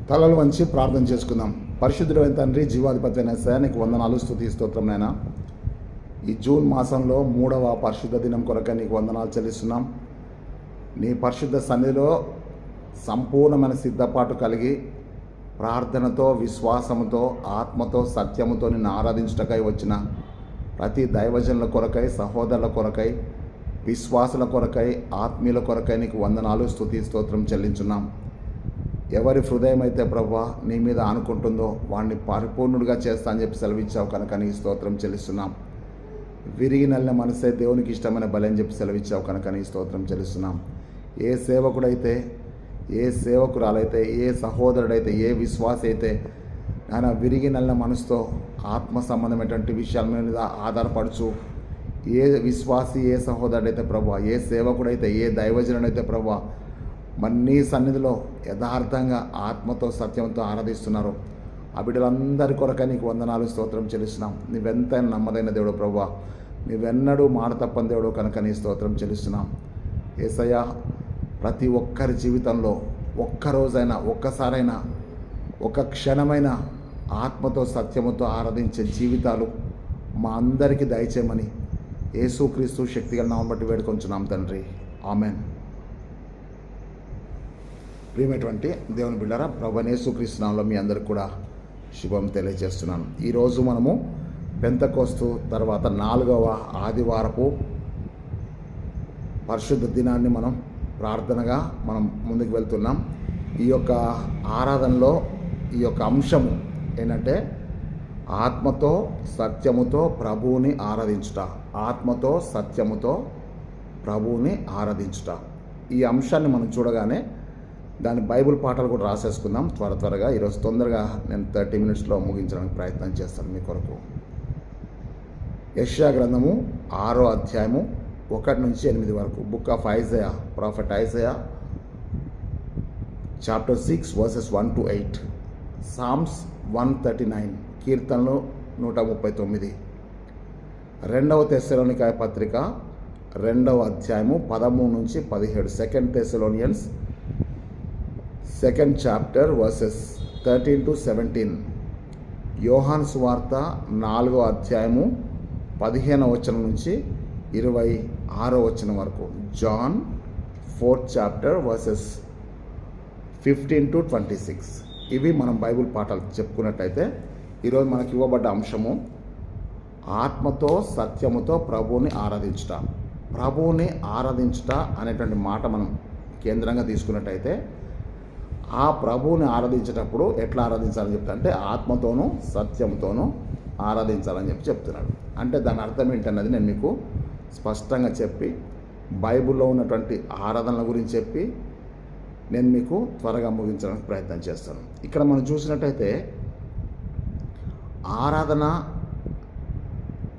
తలలు వంచి ప్రార్థన చేసుకుందాం. పరిశుద్ధుడైన తండ్రి, జీవాధిపతి అయిన యేసయ్యా, నీకు వందనాలు, స్తుతి, స్తోత్రం నాయనా. ఈ జూన్ మాసంలో 3వ పరిశుద్ధ దినం కొరకై నీకు వందనాలు చెల్లిస్తున్నాం. నీ పరిశుద్ధ సన్నిధిలో సంపూర్ణమైన సిద్ధపాటు కలిగి ప్రార్థనతో, విశ్వాసముతో, ఆత్మతో, సత్యముతో నిన్ను ఆరాధించుటకై వచ్చిన ప్రతి దైవజనుల కొరకై, సహోదరుల కొరకై, విశ్వాసుల కొరకై, ఆత్మీయుల కొరకై నీకు వందనాలు, స్తుతి, స్తోత్రం చెల్లించున్నాం. ఎవరి హృదయం అయితే ప్రభువా నీ మీద ఆనుకుంటుందో వాడిని పరిపూర్ణుడిగా చేస్తా అని చెప్పి సెలవిచ్చావు కనుక నీ స్తోత్రం చెల్లిస్తున్నాం. విరిగి నల్లిన మనసే దేవునికి ఇష్టమైన బలి అని చెప్పి సెలవిచ్చావు కనుక నీ స్తోత్రం చెల్లిస్తున్నాం. ఏ సేవకుడైతే, ఏ సేవకురాలైతే, ఏ సహోదరుడైతే, ఏ విశ్వాస అయితే ఆయన విరిగి నల్లిన మనసుతో ఆత్మ సంబంధమైనటువంటి విషయాల మీద ఆధారపడుచు, ఏ విశ్వాసి, ఏ సహోదరుడైతే ప్రభువా, ఏ సేవకుడైతే, ఏ దైవజనుడైతే ప్రభువా మరి నీ సన్నిధిలో యథార్థంగా ఆత్మతో, సత్యంతో ఆరాధిస్తున్నారు ఆ బిడ్డలందరి కొరకై నీకు వందనాలు, స్తోత్రం చెల్లిస్తున్నాం. నీవెంతైనా నమ్మదైన దేవుడు ప్రభువా, నీవెన్నడూ మాట తప్పని దేవుడు కనుక నీ స్తోత్రం చెల్లిస్తున్నాం. యేసయ్యా, ప్రతి ఒక్కరి జీవితంలో ఒక్కరోజైనా, ఒక్కసారైనా, ఒక క్షణమైన ఆత్మతో, సత్యముతో ఆరాధించే జీవితాలు మా అందరికీ దయచేయమని యేసుక్రీస్తు శక్తిగల నామమును బట్టి వేడుకొంచున్నాం తండ్రి. ఆమెన్. ప్రియమైనటువంటి దేవుని బిడ్డలారా, ప్రభువైన యేసుక్రీస్తు నామములో మీ అందరికీ కూడా శుభం తెలియజేస్తున్నాను. ఈరోజు మనము పెంతెకోస్తు తర్వాత 4వ ఆదివారపు పరిశుద్ధ దినాన్ని మనం ప్రార్థనగా మనం ముందుకు వెళ్తున్నాం. ఈ యొక్క ఆరాధనలో ఈ యొక్క అంశము ఏంటంటే ఆత్మతో, సత్యముతో ప్రభువుని ఆరాధించుట. ఆత్మతో, సత్యముతో ప్రభువుని ఆరాధించుట. ఈ అంశాన్ని మనం చూడగానే దాని బైబిల్ పాఠాలు కూడా రాసేసుకుందాం త్వరగా. ఈరోజు తొందరగా నేను 30 మినిట్స్లో ముగించడానికి ప్రయత్నం చేస్తాను మీ కొరకు. యెషయా గ్రంథము 6వ అధ్యాయము 1 నుంచి 8 వరకు. Book of Isaiah, prophet Isaiah, chapter 6 verses 1 to 8. Psalms 139, కీర్తనలు 139. 2వ తెస్సలోనికాయ పత్రిక 2వ అధ్యాయము 13 నుంచి 17. 2 Thessalonians 2nd chapter verses 13 to 17. యోహాను సువార్త 4వ అధ్యాయము 15వ వచనం నుంచి 26వ వచనం వరకు. John 4th chapter verses 15 to 26. ఇవి మనం బైబిల్ పాఠాలు చెప్పుకున్నట్టయితే ఈరోజు మనకి ఇవ్వబడ్డ అంశము ఆత్మతో, సత్యముతో ప్రభువుని ఆరాధించుట. ప్రభువుని ఆరాధించుట అనేటువంటి మాట మనం కేంద్రంగా తీసుకున్నట్టయితే ఆ ప్రభువుని ఆరాధించేటప్పుడు ఎట్లా ఆరాధించాలని చెప్తా అంటే ఆత్మతోనూ, సత్యంతోనూ ఆరాధించాలని చెప్తున్నాడు. అంటే దాని అర్థం ఏంటన్నది నేను మీకు స్పష్టంగా చెప్పి బైబిల్లో ఉన్నటువంటి ఆరాధనల గురించి చెప్పి నేను మీకు త్వరగా ముగించడానికి ప్రయత్నం చేస్తాను. ఇక్కడ మనం చూసినట్టయితే ఆరాధన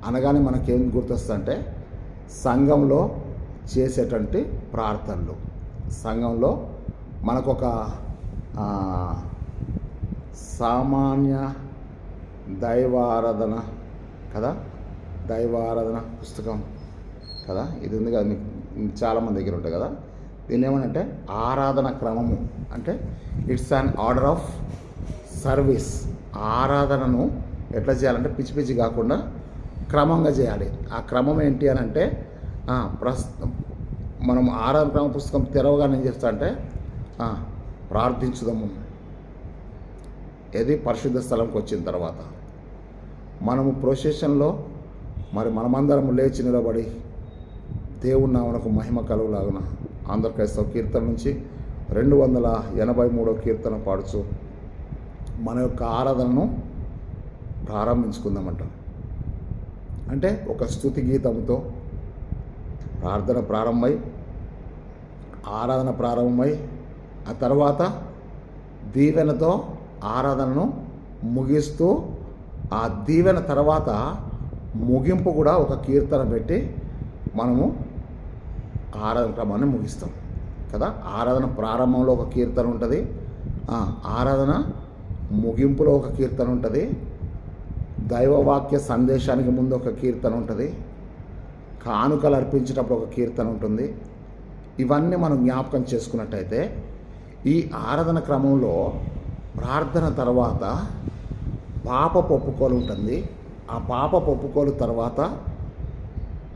అనగానే మనకేం గుర్తొస్తుందంటే సంఘంలో చేసేటువంటి ప్రార్థనలు. సంఘంలో మనకొక సామాన్య దైవారాధన కదా, దైవారాధన పుస్తకం కదా, ఇది ఉంది కదా, మీకు చాలామంది దగ్గర ఉంటుంది కదా. దీన్ని ఏమనంటే ఆరాధన క్రమము అంటే it's an order of service. ఆరాధనను ఎట్లా చేయాలంటే పిచ్చి పిచ్చి కాకుండా క్రమంగా చేయాలి. ఆ క్రమం ఏంటి అని అంటే మనం ఆరాధన క్రమ పుస్తకం తెరవగానే ఏం చేస్తా అంటే ప్రార్థించుదాము. ఏది పరిశుద్ధ స్థలంకి వచ్చిన తర్వాత మనము ప్రొసెషన్లో మరి మనమందరం లేచి నిలబడి దేవుని నామమునకు మహిమ కలుగులాగున ఆంధ్ర క్రైస్తవ కీర్తన నుంచి 283వ కీర్తన పాడుచు మన యొక్క ఆరాధనను ప్రారంభించుకుందామంట. అంటే ఒక స్తుతి గీతంతో ప్రార్థన ప్రారంభమై, ఆరాధన ప్రారంభమై, ఆ తర్వాత దీవెనతో ఆరాధనను ముగిస్తూ, ఆ దీవెన తర్వాత ముగింపు కూడా ఒక కీర్తన పెట్టి మనము ఆరాధన క్రమాన్ని ముగిస్తాం కదా. ఆరాధన ప్రారంభంలో ఒక కీర్తన ఉంటుంది, ఆరాధన ముగింపులో ఒక కీర్తన ఉంటుంది, దైవవాక్య సందేశానికి ముందు ఒక కీర్తన ఉంటుంది, కానుకలు అర్పించేటప్పుడు ఒక కీర్తన ఉంటుంది. ఇవన్నీ మనం జ్ఞాపకం చేసుకున్నట్టయితే ఈ ఆరాధన క్రమంలో ప్రార్థన తర్వాత పాపపు ఒప్పుకోలు ఉంటుంది. ఆ పాపపు ఒప్పుకోలు తర్వాత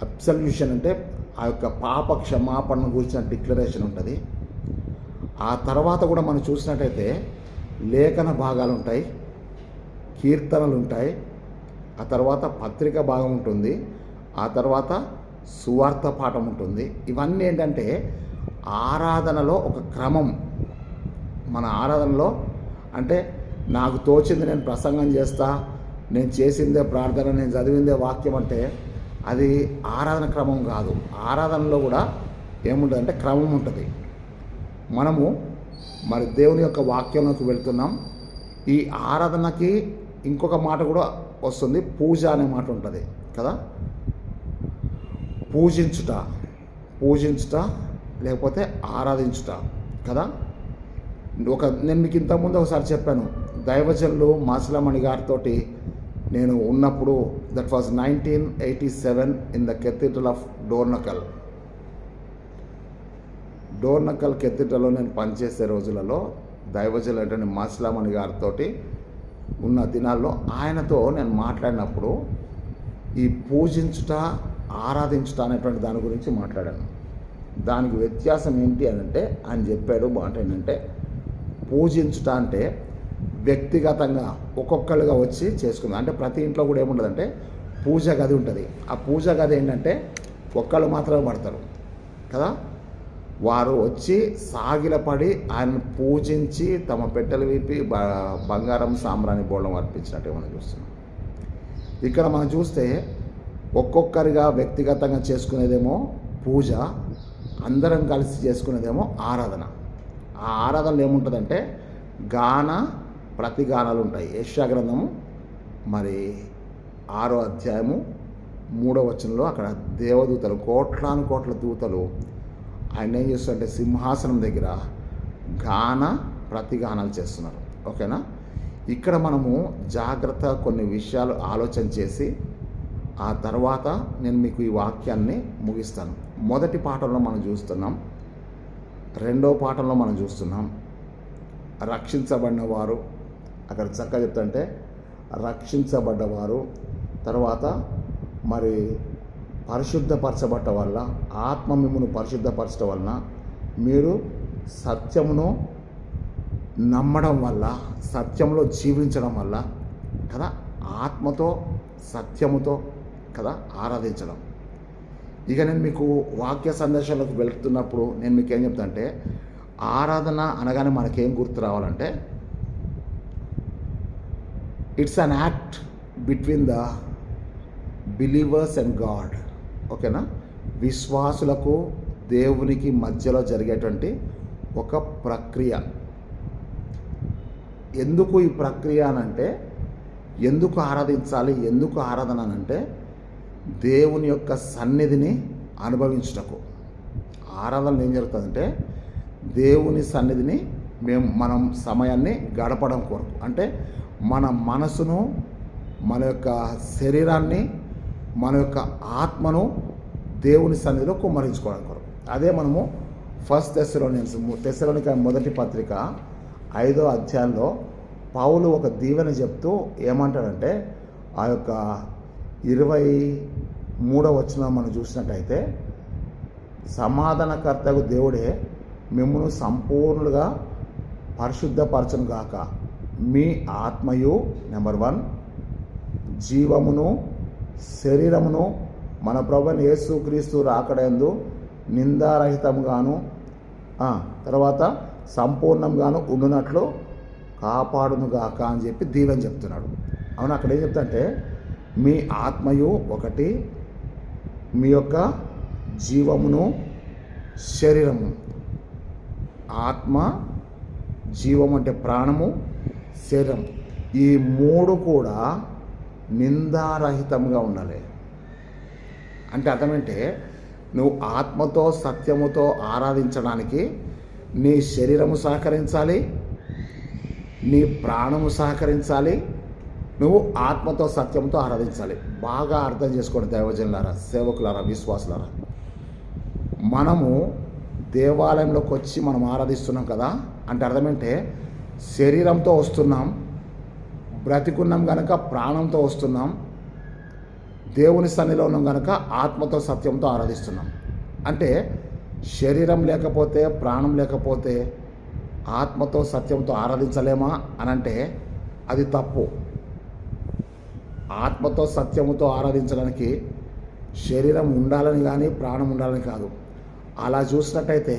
అబ్సల్యూషన్ అంటే ఆ యొక్క పాప క్షమాపణ గురించిన డిక్లరేషన్ ఉంటుంది. ఆ తర్వాత కూడా మనం చూసినట్టయితే లేఖన భాగాలు ఉంటాయి, కీర్తనలు ఉంటాయి, ఆ తర్వాత పత్రిక భాగం ఉంటుంది, ఆ తర్వాత సువార్త పాఠం ఉంటుంది. ఇవన్నీ ఏంటంటే ఆరాధనలో ఒక క్రమం. మన ఆరాధనలో అంటే నాకు తోచింది నేను ప్రసంగం చేస్తా, నేను చేసిందే ప్రార్థన, నేను చదివిందే వాక్యం అంటే అది ఆరాధన క్రమం కాదు. ఆరాధనలో కూడా ఏముంటుందంటే క్రమం ఉంటుంది. మనము మరి దేవుని యొక్క వాక్యంలోకి వెళ్తున్నాం. ఈ ఆరాధనకి ఇంకొక మాట కూడా వస్తుంది, పూజ అనే మాట ఉంటుంది కదా. పూజించుట లేకపోతే ఆరాధించుట కదా. నేను మీకు ఇంతకుముందు ఒకసారి చెప్పాను, దైవజనులు మాసిలమణి గారితో నేను ఉన్నప్పుడు, that was 1987 in the cathedral of Dornakal కెథీడ్రల్లో నేను పనిచేసే రోజులలో దైవజనులు అంటే మాసిలమణి గారితో ఉన్న దినాల్లో ఆయనతో నేను మాట్లాడినప్పుడు ఈ పూజించుట ఆరాధించుట అనేటువంటి దాని గురించి మాట్లాడాను. దానికి వ్యత్యాసం ఏంటి అని అంటే ఆయన చెప్పాడు మాట ఏంటంటే, పూజించుట అంటే వ్యక్తిగతంగా ఒక్కొక్కరుగా వచ్చి చేసుకుందాం. అంటే ప్రతి ఇంట్లో కూడా ఏముంటుందంటే పూజ గది ఉంటుంది. ఆ పూజ గది ఏంటంటే ఒక్కళ్ళు మాత్రమే పడతారు కదా. వారు వచ్చి సాగిలపడి ఆయనను పూజించి తమ పెట్టెలు విప్పి బంగారం సాంబ్రాణి బోళం అర్పించినట్టు మనం చూస్తున్నాం. ఇక్కడ మనం చూస్తే ఒక్కొక్కరిగా వ్యక్తిగతంగా చేసుకునేదేమో పూజ, అందరం కలిసి చేసుకునేదేమో ఆరాధన. ఆ ఆరాధనలో ఏముంటుందంటే గాన ప్రతిగానాలు ఉంటాయి. యెషయా గ్రంథము మరి 6వ అధ్యాయము 3వ వచనంలో అక్కడ దేవదూతలు, కోట్లాను కోట్ల దూతలు ఆయన ఏం చేస్తారంటే సింహాసనం దగ్గర గాన ప్రతిగానాలు చేస్తున్నారు. ఓకేనా. ఇక్కడ మనము జాగ్రత్త కొన్ని విషయాలు ఆలోచన చేసి ఆ తర్వాత నేను మీకు ఈ వాక్యాన్ని ముగిస్తాను. మొదటి పాఠంలో మనం చూస్తున్నాం, రెండో పాఠంలో మనం చూస్తున్నాం రక్షించబడిన వారు. అక్కడ చక్కగా చెప్తుంటే రక్షించబడ్డవారు, తర్వాత మరి పరిశుద్ధపరచబడ్డ వల్ల, ఆత్మ మిమ్మును పరిశుద్ధపరచడం వలన, మీరు సత్యమును నమ్మడం వల్ల, సత్యంలో జీవించడం వల్ల కదా, ఆత్మతో సత్యముతో కదా ఆరాధించడం. ఇక నేను మీకు వాక్య సందేశాలకు వెళ్తున్నప్పుడు నేను మీకు ఏం చెప్తా అంటే, ఆరాధన అనగానే మనకేం గుర్తు రావాలంటే it's an act between the believers and God. ఓకేనా. విశ్వాసులకు దేవునికి మధ్యలో జరిగేటువంటి ఒక ప్రక్రియ. ఎందుకు ఈ ప్రక్రియ అనంటే, ఎందుకు ఆరాధించాలి, ఎందుకు ఆరాధన అనంటే దేవుని యొక్క సన్నిధిని అనుభవించుటకు. ఆరాధనలు ఏం జరుగుతుందంటే దేవుని సన్నిధిని మనం సమయాన్ని గడపడం కొరకు, అంటే మన మనసును, మన యొక్క శరీరాన్ని, మన యొక్క ఆత్మను దేవుని సన్నిధిలో కుమ్మరించుకోవడం కొరకు. అదే మనము ఫస్ట్ తెస్సలోనిక మొదటి పత్రిక 5వ అధ్యాయంలో పౌలు ఒక దీవెన చెప్తూ ఏమంటాడంటే, ఆ యొక్క 23వ వచనం మనం చూసినట్టయితే, సమాధానకర్తకు దేవుడే మిమ్మును సంపూర్ణులుగా పరిశుద్ధపరచును గాక, మీ ఆత్మయు నెంబర్ 1 జీవమును శరీరమును మన ప్రభువైన యేసుక్రీస్తు రాకడయందు నిందారహితంగాను తర్వాత సంపూర్ణంగాను ఉండునట్లు కాపాడునుగాక అని చెప్పి దీవెన చెప్తున్నాడు. అవును, అక్కడ ఏం చెప్తాంటే మీ ఆత్మయు ఒకటి, మీ యొక్క జీవమును శరీరము. ఆత్మ, జీవం అంటే ప్రాణము, శరీరం, ఈ 3 కూడా నిందారహితంగా ఉండాలి. అంటే అర్థమేంటే, నువ్వు ఆత్మతో సత్యముతో ఆరాధించడానికి నీ శరీరము సహకరించాలి, నీ ప్రాణము సహకరించాలి, నువ్వు ఆత్మతో సత్యంతో ఆరాధించాలి. బాగా అర్థం చేసుకోండి దైవజనులారా, సేవకులారా, విశ్వాసులారా. మనము దేవాలయంలోకి వచ్చి మనం ఆరాధిస్తున్నాం కదా అంటే అర్థమేంటే శరీరంతో వస్తున్నాం, బ్రతికున్నాం కనుక ప్రాణంతో వస్తున్నాం, దేవుని సన్నిధిలో ఉన్నాం కనుక ఆత్మతో సత్యంతో ఆరాధిస్తున్నాం. అంటే శరీరం లేకపోతే, ప్రాణం లేకపోతే ఆత్మతో సత్యంతో ఆరాధించలేమా అని అంటే అది తప్పు. ఆత్మతో సత్యముతో ఆరాధించడానికి శరీరం ఉండాలని కానీ ప్రాణం ఉండాలని కాదు. అలా చూసినట్టయితే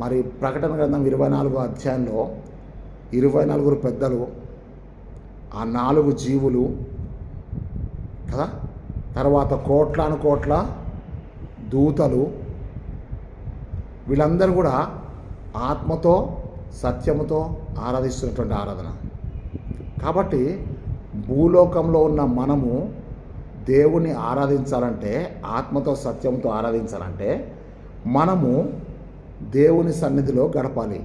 మరి ప్రకటన గ్రంథం 24వ అధ్యాయంలో 24 పెద్దలు, ఆ 4 జీవులు కదా, తర్వాత కోట్లాను కోట్ల దూతలు, వీళ్ళందరూ కూడా ఆత్మతో సత్యముతో ఆరాధిస్తున్నటువంటి ఆరాధన. కాబట్టి భూలోకంలో ఉన్న మనము దేవుణ్ణి ఆరాధించాలంటే, ఆత్మతో సత్యంతో ఆరాధించాలంటే మనము దేవుని సన్నిధిలో గడపాలి.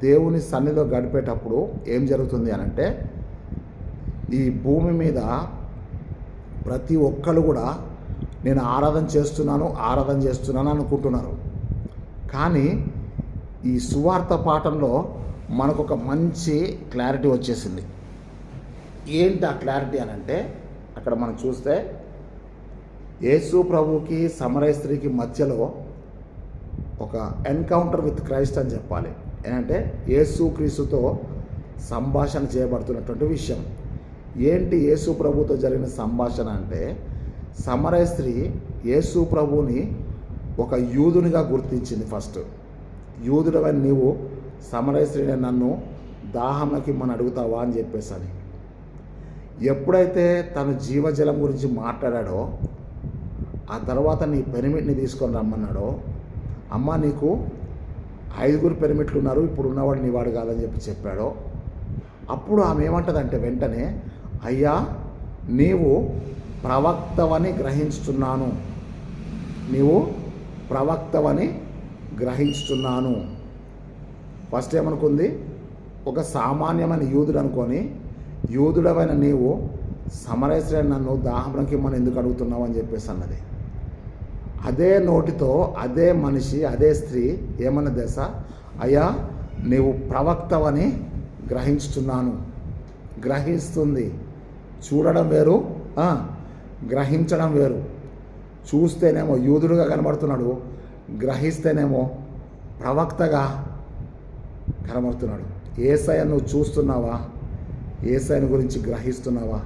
దేవుని సన్నిధిలో గడిపేటప్పుడు ఏం జరుగుతుంది అనంటే, ఈ భూమి మీద ప్రతి ఒక్కరు కూడా నేను ఆరాధన చేస్తున్నాను అనుకుంటున్నారు. కానీ ఈ సువార్త పాఠంలో మనకు ఒక మంచి క్లారిటీ వచ్చేసింది. ఏంటి ఆ క్లారిటీ అనంటే, అక్కడ మనం చూస్తే యేసు ప్రభుకి సమరయ స్త్రీకి మధ్యలో ఒక ఎన్కౌంటర్ విత్ క్రైస్ట్ అని చెప్పాలి. ఏంటంటే యేసు క్రీస్తుతో సంభాషణ చేయబడుతున్నటువంటి విషయం. ఏంటి యేసు ప్రభుతో జరిగిన సంభాషణ అంటే, సమరయ స్త్రీ యేసు ప్రభుని ఒక యూదునిగా గుర్తించింది. ఫస్ట్, యూదుడవని నీవు సమరయ స్త్రీని నన్ను దాహంలోకి మనం అడుగుతావా అని చెప్పేసి. ఎప్పుడైతే తను జీవజలం గురించి మాట్లాడాడో, ఆ తర్వాత నీ పెరిమిట్ని తీసుకొని రమ్మన్నాడో, అమ్మ నీకు 5 పెరిమిట్లు ఉన్నారు, ఇప్పుడు ఉన్నవాడు నీవాడు కాదని చెప్పాడో, అప్పుడు ఆమె ఏమంటుందంటే వెంటనే, అయ్యా నీవు ప్రవక్తవని గ్రహించుతున్నాను, నీవు ప్రవక్తవని గ్రహించుతున్నాను. ఫస్ట్ ఏమనుకుంది, ఒక సామాన్యమైన యూదుడు అనుకొని, యూదుడమైన నీవు సమరయ స్త్రీని నన్ను దాహంలోకి మనం ఎందుకు అడుగుతున్నావు అని చెప్పేసి అన్నది. అదే నోటితో అదే మనిషి, అదే స్త్రీ ఏమన్న దశ, అయ్యా నీవు ప్రవక్తవని గ్రహించుతున్నాను. గ్రహిస్తుంది. చూడడం వేరు, గ్రహించడం వేరు. చూస్తేనేమో యూదుడుగా కనబడుతున్నాడు, గ్రహిస్తేనేమో ప్రవక్తగా కనబడుతున్నాడు. యేసయ్య నువ్వు చూస్తున్నావా, యేసయ్యను గురించి గ్రహిస్తున్నావా?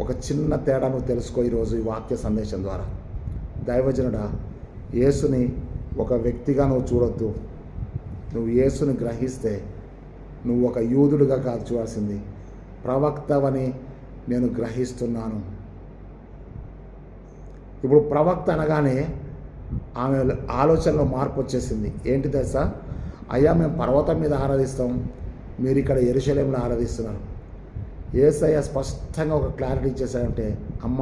ఒక చిన్న తేడా నువ్వు తెలుసుకో ఈరోజు ఈ వాక్య సందేశం ద్వారా. దైవజనుడా, యేసుని ఒక వ్యక్తిగా నువ్వు చూడొద్దు. నువ్వు యేసుని గ్రహిస్తే నువ్వు ఒక యూదుడుగా కాదు చూడాల్సింది, ప్రవక్తవని నేను గ్రహిస్తున్నాను. ఇప్పుడు ప్రవక్త అనగానే ఆమె ఆలోచనలో మార్పు వచ్చేసింది. ఏంటి తెలుసా, అయ్యా మేము పర్వతం మీద ఆరాధిస్తాం, మీరు ఇక్కడ యెరూషలేములో ఆరాధిస్తున్నారు. యేసయ్య స్పష్టంగా ఒక క్లారిటీ ఇచ్చేసాడంటే, అమ్మ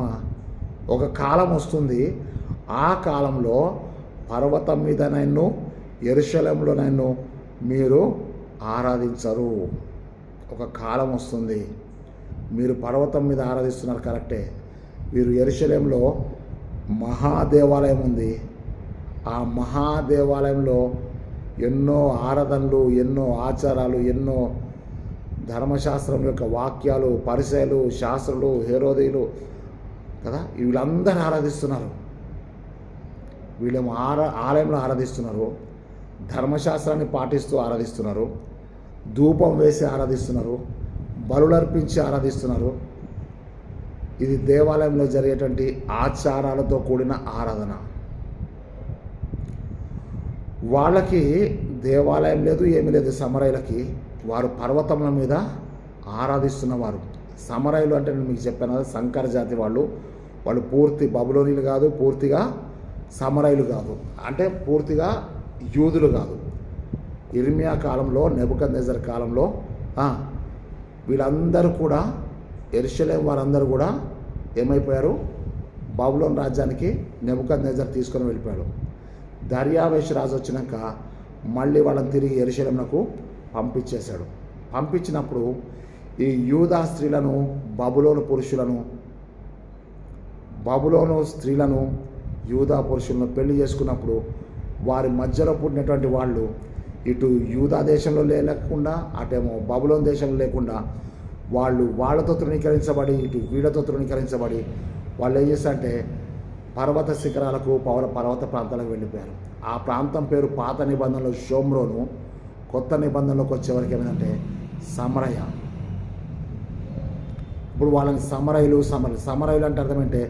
ఒక కాలం వస్తుంది, ఆ కాలంలో పర్వతం మీద నన్ను యెరూషలేములో నన్ను మీరు ఆరాధించరు. ఒక కాలం వస్తుంది, మీరు పర్వతం మీద ఆరాధిస్తున్నారు కరెక్టే, మీరు యెరూషలేములో మహాదేవాలయం ఉంది, ఆ మహాదేవాలయంలో ఎన్నో ఆరాధనలు, ఎన్నో ఆచారాలు, ఎన్నో ధర్మశాస్త్రం యొక్క వాక్యాలు, పరిసయలు, శాస్త్రులు, హేరోదీయులు కదా, వీళ్ళందరూ ఆరాధిస్తున్నారు. వీళ్ళేమో ఆలయంలో ఆరాధిస్తున్నారు, ధర్మశాస్త్రాన్ని పాటిస్తూ ఆరాధిస్తున్నారు, ధూపం వేసి ఆరాధిస్తున్నారు, బలులర్పించి ఆరాధిస్తున్నారు. ఇది దేవాలయంలో జరిగేటువంటి ఆచారాలతో కూడిన ఆరాధన. వాళ్ళకి దేవాలయం లేదు, ఏమీ లేదు. సమరయులకి వారు పర్వతముల మీద ఆరాధిస్తున్నవారు. సమరయులు అంటే నేను మీకు చెప్పాను కదా, సంకర జాతి వాళ్ళు. వాళ్ళు పూర్తి బబులోనీలు కాదు, పూర్తిగా సమరయులు కాదు, అంటే పూర్తిగా యూదులు కాదు. ఇర్మియా కాలంలో, నెబుకద్నెజర్ కాలంలో వీళ్ళందరూ కూడా, యెరూషలేము వారందరూ కూడా ఏమైపోయారు, బబులోన్ రాజ్యానికి నెబుకద్నెజర్ తీసుకొని వెళ్ళిపోయాడు. దర్యావేషు రాజు వచ్చినాక మళ్ళీ వాళ్ళని తిరిగి యెరూషలేమునకు పంపించేశాడు. పంపించినప్పుడు ఈ యూదా స్త్రీలను, బబులోను పురుషులను, బబులోను స్త్రీలను, యూదా పురుషులను పెళ్లి చేసుకున్నప్పుడు వారి మధ్యలో పుట్టినటువంటి వాళ్ళు ఇటు యూదా దేశంలో లేకుండా అటేమో బబులోన్ దేశంలో లేకుండా వాళ్ళతో తృణీకరించబడి ఇటు వీళ్ళతో తృణీకరించబడి వాళ్ళు ఏం చేస్తారంటే పర్వత శిఖరాలకు పర్వత ప్రాంతాలకు వెళ్ళిపోయారు. ఆ ప్రాంతం పేరు పాత నిబంధనలో షోమ్రోను, కొత్త నిబంధనలోకి వచ్చేవరకు ఏమైందంటే సమరయ. ఇప్పుడు వాళ్ళని సమరయులు అంటే అర్థమంటే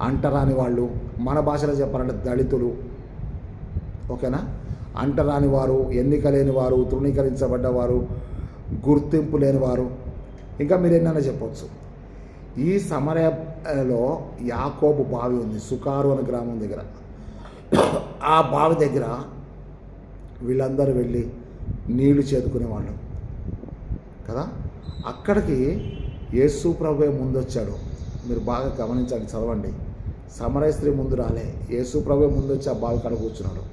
అంటరాని వాళ్ళు, మన భాషలో చెప్పాలంటే దళితులు. ఓకేనా? అంటరాని వారు, ఎన్నిక లేని వారు, తృణీకరించబడ్డవారు, గుర్తింపు లేనివారు, ఇంకా మీరు ఎన్నైనా చెప్పవచ్చు. ఈ సమరయలో యాకోబు బావి ఉంది, సుకారు అనే గ్రామం దగ్గర. ఆ బావి దగ్గర వీళ్ళందరూ వెళ్ళి నీళ్లు చేదుకునేవాళ్ళు కదా. అక్కడికి యేసు ప్రభువే ముందు వచ్చాడు. మీరు బాగా గమనించండి, చదవండి. సమరయ స్త్రీ ముందు రాలే, యేసు ప్రభువే ముందు వచ్చి ఆ బావి కాడ కూర్చున్నాడు.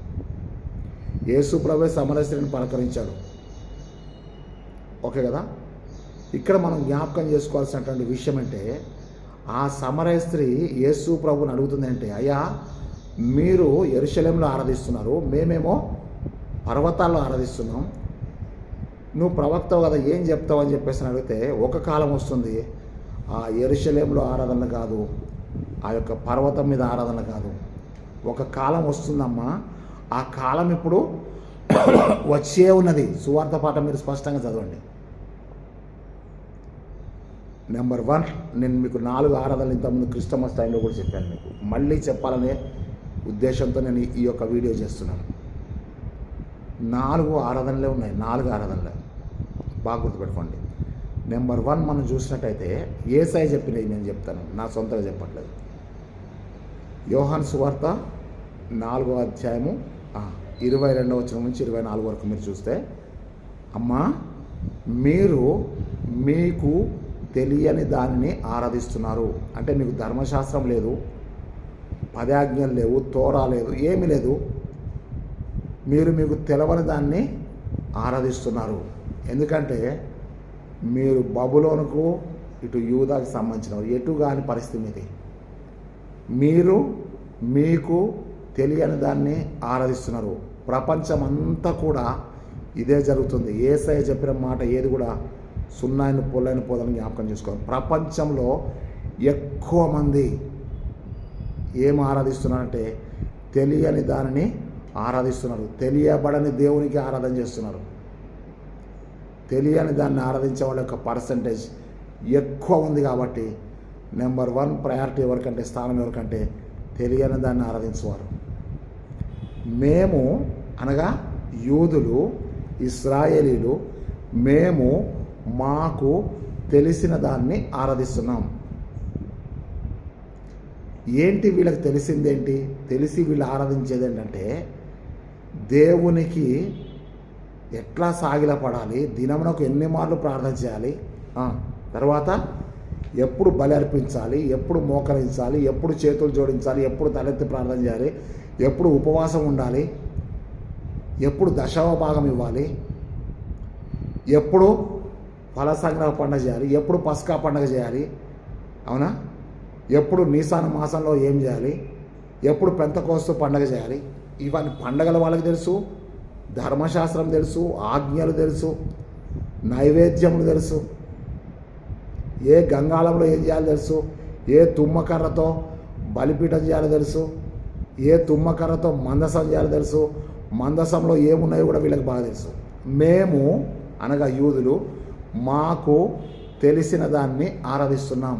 యేసు ప్రభువే సమరయ స్త్రీని పలకరించాడు. ఓకే కదా. ఇక్కడ మనం జ్ఞాపకం చేసుకోవాల్సినటువంటి విషయం అంటే, ఆ సమరయ స్త్రీ యేసు ప్రభుని అడుగుతుంది అంటే, అయ్యా మీరు యెరూషలేములో ఆరాధిస్తున్నారు, మేమేమో పర్వతాల్లో ఆరాధిస్తున్నాం, నువ్వు ప్రవక్తవు కదా, ఏం చెప్తావు అని చెప్పేసి అడిగితే, ఒక కాలం వస్తుంది ఆ యెరూషలేములో ఆరాధన కాదు, ఆ యొక్క పర్వతం మీద ఆరాధన కాదు, ఒక కాలం వస్తుందమ్మా, ఆ కాలం ఇప్పుడు వచ్చే ఉన్నది. సువార్త పాఠం మీరు స్పష్టంగా చదవండి. నెంబర్ 1, నేను మీకు 4 ఆరాధనలు ఇంతకుముందు క్రిస్టమస్ టైంలో కూడా చెప్పాను. మీకు మళ్ళీ చెప్పాలనే ఉద్దేశంతో నేను ఈ యొక్క వీడియో చేస్తున్నాను. 4 ఆరాధనలే ఉన్నాయి, 4 ఆరాధనలే బాగా గుర్తుపెట్టుకోండి. నెంబర్ 1 మనం చూసినట్టయితే యేసయ్య చెప్పినవి నేను చెప్తాను, నా సొంతంగా చెప్పట్లేదు. యోహాను సువార్త 4వ అధ్యాయము 22వ వచనం నుంచి 24 వరకు మీరు చూస్తే, అమ్మా మీరు మీకు తెలియని దానిని ఆరాధిస్తున్నారు. అంటే మీకు ధర్మశాస్త్రం లేదు, 10 ఆజ్ఞలు లేవు, తోరా లేదు, ఏమీ లేదు, మీరు మీకు తెలవని దాన్ని ఆరాధిస్తున్నారు. ఎందుకంటే మీరు బబులోనుకు ఇటు యూదాకు సంబంధించిన ఎటు కాని పరిస్థితి మీది. మీరు మీకు తెలియని దాన్ని ఆరాధిస్తున్నారు. ప్రపంచం అంతా కూడా ఇదే జరుగుతుంది. యేసయ్య చెప్పిన మాట ఏది కూడా సున్నాయిని పొల్లైన పోదని జ్ఞాపకం చేసుకోవాలి. ప్రపంచంలో ఎక్కువ మంది ఏం ఆరాధిస్తున్నారంటే తెలియని దానిని ఆరాధిస్తున్నారు. తెలియబడని దేవునికి ఆరాధన చేస్తున్నారు. తెలియని దాన్ని ఆరాధించే వాళ్ళ యొక్క పర్సంటేజ్ ఎక్కువ ఉంది. కాబట్టి నెంబర్ 1 ప్రయారిటీ ఎవరికంటే, స్థానం ఎవరికంటే తెలియని దాన్ని ఆరాధించేవారు. మేము అనగా యూదులు, ఇశ్రాయేలీలు, మేము మాకు తెలిసిన దాన్ని ఆరాధిస్తున్నాం. ఏంటి వీళ్ళకి తెలిసిందేంటి? తెలిసి వీళ్ళు ఆరాధించేది ఏంటంటే దేవునికి ఎట్లా సాగిలపడాలి, దినమునకు ఎన్ని మార్లు ప్రార్థన చేయాలి, తర్వాత ఎప్పుడు బలి అర్పించాలి, ఎప్పుడు మోకరించాలి, ఎప్పుడు చేతులు జోడించాలి, ఎప్పుడు తలెత్తి ప్రార్థన చేయాలి, ఎప్పుడు ఉపవాసం ఉండాలి, ఎప్పుడు దశమ భాగం ఇవ్వాలి, ఎప్పుడు ఫల సంగ్రహ పండుగ చేయాలి, ఎప్పుడు పస్కా పండుగ చేయాలి, అవునా, ఎప్పుడు నీసాను మాసంలో ఏం చేయాలి, ఎప్పుడు పెంతకోస్తు పండుగ చేయాలి. ఇవన్నీ పండగల వాళ్ళకి తెలుసు, ధర్మశాస్త్రం తెలుసు, ఆజ్ఞలు తెలుసు, నైవేద్యములు తెలుసు, ఏ గంగాళంలో ఏం చేయాలో తెలుసు, ఏ తుమ్మకర్రతో బలిపీఠం చేయాలో తెలుసు, ఏ తుమ్మకర్రతో మందసం చేయాలో తెలుసు, మందసంలో ఏమున్నాయో కూడా వీళ్ళకి బాగా తెలుసు. మేము అనగా యూదులు మాకు తెలిసిన దాన్ని ఆరాధిస్తున్నాం.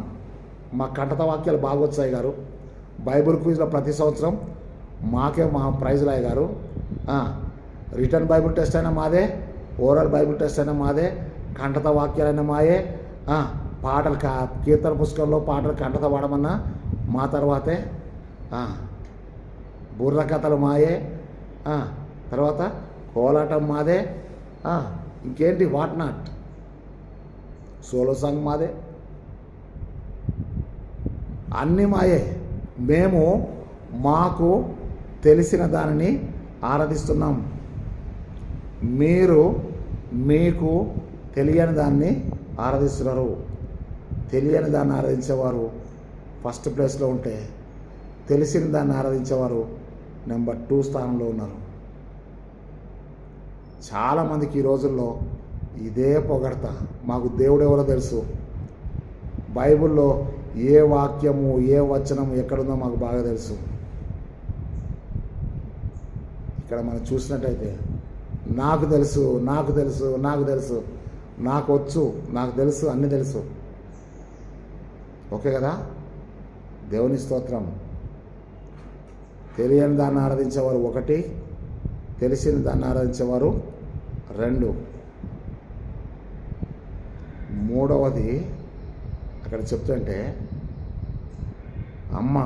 మా కంటత వాక్యాలు బాగా వచ్చాయి గారు. బైబుల్ క్విజ్లో ప్రతి సంవత్సరం మాకే మా ప్రైజ్లు అయ్యారు. రిటర్న్ బైబుల్ టెస్ట్ అయినా మాదే, ఓరల్ బైబుల్ టెస్ట్ అయినా మాదే, కంటత వాక్యాలైనా మాయే, పాటలు కీర్తన పుస్తకంలో పాటలు కంటత పాడమన్నా మా తర్వాతే, బుర్ర కథలు మాయే, తర్వాత కోలాటం మాదే, ఇంకేంటి వాట్ నాట్, సోలో సాంగ్ మాదే, అన్నీ మాయే. మేము మాకు తెలిసిన దానిని ఆరాధిస్తున్నాం. మీరు మీకు తెలియని దాన్ని ఆరాధిస్తున్నారు. తెలియని దాన్ని ఆరాధించేవారు ఫస్ట్ ప్లేస్లో ఉంటే, తెలిసిన దాన్ని ఆరాధించేవారు నెంబర్ 2 స్థానంలో ఉన్నారు. చాలామందికి ఈ రోజుల్లో ఇదే పొగడత. మాకు దేవుడు ఎవరో తెలుసు, బైబిల్లో ఏ వాక్యము ఏ వచనము ఎక్కడుందో మాకు బాగా తెలుసు. ఇక్కడ మనం చూసినట్టయితే నాకు తెలుసు, నాకు తెలుసు, నాకు తెలుసు, నాకు వచ్చు, నాకు తెలుసు, అన్నీ తెలుసు. ఓకే కదా? దేవుని స్తోత్రం. తెలియని దాన్ని ఆరాధించేవారు 1, తెలిసిన దాన్ని ఆరాధించేవారు 2. మూడవది అక్కడ చెప్తుంటే, అమ్మ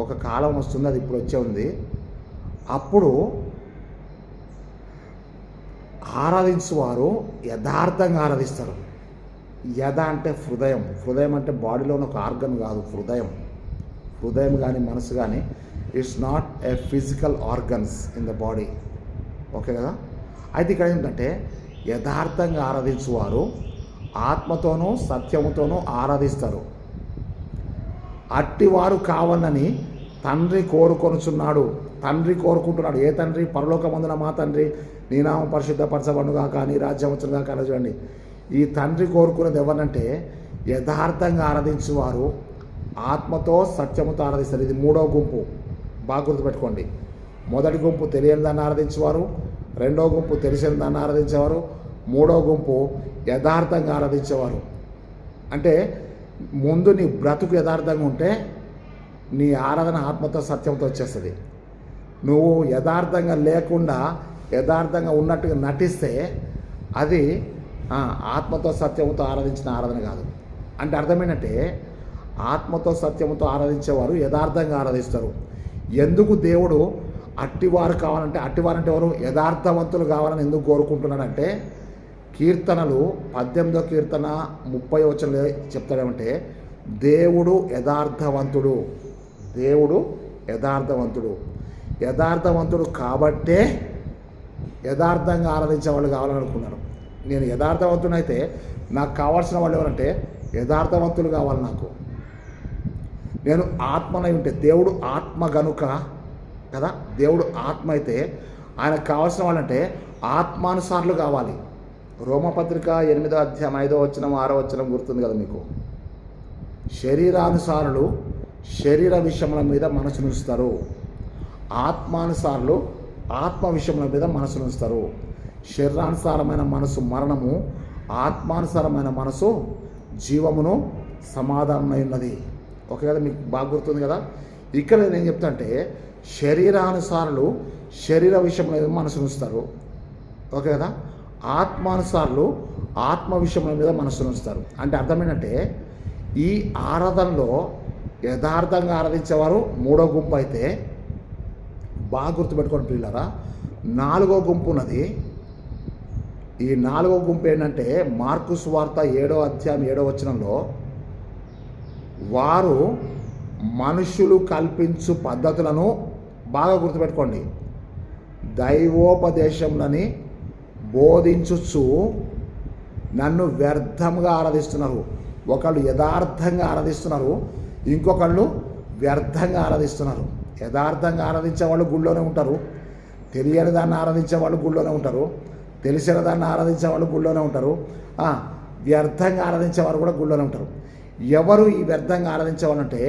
ఒక కాలం వస్తుంది, అది ఇప్పుడు వచ్చే ఉంది, అప్పుడు ఆరాధించువారు యథార్థంగా ఆరాధిస్తారు. యథ అంటే హృదయం. హృదయం అంటే బాడీలో ఉన్న ఒక ఆర్గన్ కాదు, హృదయం. హృదయం కానీ మనసు కానీ it's not a physical organs in the body. Okay కదా? అయితే ఇక్కడ ఏంటంటే యథార్థంగా ఆరాధించువారు ఆత్మతోనూ సత్యముతోనూ ఆరాధిస్తారు. అట్టివారు కావాలని తండ్రి కోరుకొనుచున్నాడు. తండ్రి కోరుకుంటున్నాడు. ఏ తండ్రి? పరలోకమందున మా తండ్రి, నీ నామం పరిశుద్ధపరచబడుగా కానీ రాజ్యం వచ్చుగా కానీ. చూడండి, ఈ తండ్రి కోరుకునేది ఎవరినంటే యథార్థంగా ఆరాధించేవారు ఆత్మతో సత్యముతో ఆరాధిస్తారు. ఇది 3వ గుంపు. బాగా గుర్తుపెట్టుకోండి. 1వ గుంపు తెలియని దాన్ని ఆరాధించేవారు, 2వ గుంపు తెలిసిన దాన్ని ఆరాధించేవారు, 3వ గుంపు యథార్థంగా ఆరాధించేవారు. అంటే ముందు నీ బ్రతుకు యథార్థంగా ఉంటే నీ ఆరాధన ఆత్మతో సత్యంతో వచ్చేస్తుంది. నువ్వు యథార్థంగా లేకుండా యథార్థంగా ఉన్నట్టుగా నటిస్తే అది ఆత్మతో సత్యముతో ఆరాధించిన ఆరాధన కాదు. అంటే అర్థమేంటంటే ఆత్మతో సత్యముతో ఆరాధించేవారు యథార్థంగా ఆరాధిస్తారు. ఎందుకు దేవుడు అట్టివారు కావాలంటే, అట్టివారంటే ఎవరు? యథార్థవంతులు కావాలని ఎందుకు కోరుకుంటున్నాడంటే, కీర్తనలు 18వ కీర్తన 30వ వచనంలో చెప్తాడేమంటే, దేవుడు యథార్థవంతుడు, దేవుడు యథార్థవంతుడు. యథార్థవంతుడు కాబట్టే యథార్థంగా ఆరాధించే వాళ్ళు కావాలని అనుకున్నారు. నేను యథార్థవంతుడైతే నాకు కావాల్సిన వాళ్ళు ఎవరంటే యథార్థవంతులు కావాలి నాకు. నేను ఆత్మనై ఉంటే, దేవుడు ఆత్మ గనుక కదా, దేవుడు ఆత్మ అయితే ఆయనకు కావాల్సిన వాళ్ళంటే ఆత్మానుసారులు కావాలి. రోమపత్రిక 8వ అధ్యాయం 5వ వచనం 6వ వచనం గుర్తుంది కదా మీకు. శరీరానుసారులు శరీర విషయముల మీద మనసును ఉంచుతారు, ఆత్మానుసారులు ఆత్మ విషయముల మీద మనసును ఉంచుతారు. శరీరానుసారమైన మనసు మరణము, ఆత్మానుసారమైన మనసు జీవమును సమాధానమై ఉన్నది. ఓకే కదా? మీకు బాగా గుర్తుంది కదా. ఇక్కడ నేను ఏం చెప్తా అంటే, శరీరానుసారులు శరీర విషయంలో మీద మనసును ఉంచుతారు. ఓకే కదా? ఆత్మానుసారులు ఆత్మ విషయముల మీద మనసును ఉంచుతారు. అంటే అర్థమేంటంటే ఈ ఆరాధనలో యథార్థంగా ఆరాధించేవారు 3వ గుంపు అయితే, బాగా గుర్తుపెట్టుకోండి పిల్లరా, 4వ గుంపు ఉన్నది. ఈ 4వ గుంపు ఏంటంటే మార్కు సువార్త 7వ అధ్యాయం 7వ వచనంలో, వారు మనుషులు కల్పించు పద్ధతులను, బాగా గుర్తుపెట్టుకోండి, దైవోపదేశంలని బోధించుచు నన్ను వ్యర్థంగా ఆరాధిస్తున్నారు. ఒకళ్ళు యథార్థంగా ఆరాధిస్తున్నారు, ఇంకొకళ్ళు వ్యర్థంగా ఆరాధిస్తున్నారు. యథార్థంగా ఆరాధించే వాళ్ళు గుళ్ళోనే ఉంటారు, తెలియని దాన్ని ఆరాధించే వాళ్ళు గుళ్ళోనే ఉంటారు, తెలిసిన దాన్ని ఆరాధించే వాళ్ళు గుళ్ళోనే ఉంటారు, వ్యర్థంగా ఆరాధించేవారు కూడా గుళ్ళోనే ఉంటారు. ఎవరు ఈ వ్యర్థంగా ఆరాధించేవాళ్ళంటే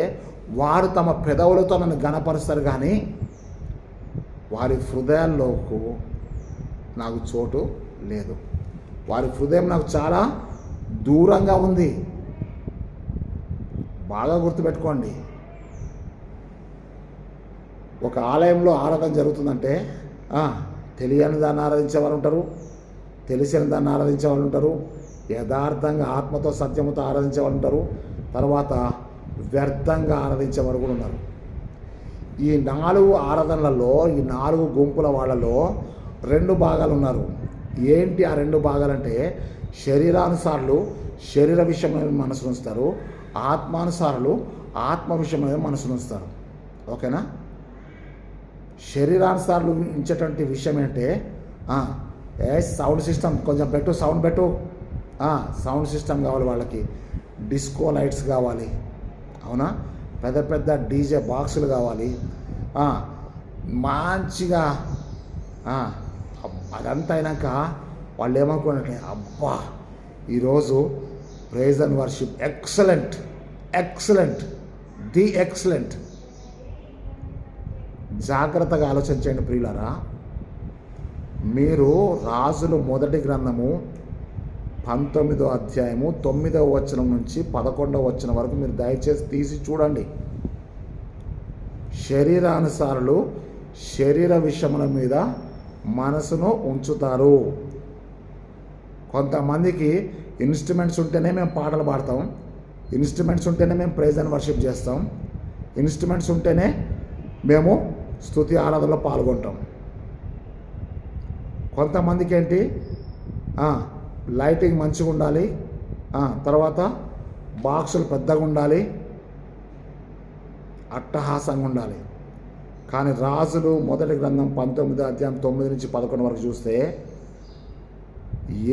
వారు తమ పెదవులతో నన్ను గణపరుస్తారు, కానీ వారి హృదయాల్లోకి నాకు చోటు లేదు. వారి హృదయం నాకు చాలా దూరంగా ఉంది. బాగా గుర్తుపెట్టుకోండి. ఒక ఆలయంలో ఆరాధన జరుగుతుందంటే తెలియని దాన్ని ఆరాధించే వాళ్ళు ఉంటారు, తెలిసిన దాన్ని ఆరాధించే వాళ్ళు ఉంటారు, యథార్థంగా ఆత్మతో సత్యముతో ఆరాధించే వాళ్ళు ఉంటారు, తర్వాత వ్యర్థంగా ఆరాధించే వాళ్ళు కూడా ఉన్నారు. ఈ 4 ఆరాధనలలో, ఈ 4 గుంపుల వాళ్ళలో 2 భాగాలు ఉన్నారు. ఏంటి ఆ 2 భాగాలంటే, శరీరానుసారులు శరీర విషయంలో మనసును ఉంచుతారు, ఆత్మానుసారులు ఆత్మ విషయంలో మనసును ఉంచుతారు. ఓకేనా? శరీరానుసారులు ఉంచేటువంటి విషయం ఏంటంటే, సౌండ్ సిస్టమ్ కొంచెం పెట్టు, సౌండ్ పెట్టు, సౌండ్ సిస్టమ్ కావాలి వాళ్ళకి, డిస్కో లైట్స్ కావాలి, అవునా, పెద్ద పెద్ద డీజే బాక్సులు కావాలి, మంచిగా అదంతా అయినాక వాళ్ళు ఏమనుకున్నట్టే, అబ్బా ఈరోజు praise and worship excellent, the excellent. జాగ్రత్తగా ఆలోచించండి ప్రియులారా. మీరు రాజులు మొదటి గ్రంథము 19వ అధ్యాయము 9వ వచనం నుంచి 11వ వచనం వరకు మీరు దయచేసి తీసి చూడండి. శరీరానుసారులు శరీర విషయముల మీద మనసును ఉంచుతారు. కొంతమందికి ఇన్స్ట్రుమెంట్స్ ఉంటేనే మేము పాటలు పాడతాం, ఇన్స్ట్రుమెంట్స్ ఉంటేనే మేము ప్రైజ్ అండ్ వర్షిప్ చేస్తాం, ఇన్స్ట్రుమెంట్స్ ఉంటేనే మేము స్తుతి ఆరాధనలో పాల్గొంటాం. కొంతమందికి ఏంటి, లైటింగ్ మంచిగా ఉండాలి, తర్వాత బాక్సులు పెద్దగా ఉండాలి, అట్టహాసంగా ఉండాలి. కానీ రాజులు మొదటి గ్రంథం 19వ అధ్యాయం 9 నుంచి 11 వరకు చూస్తే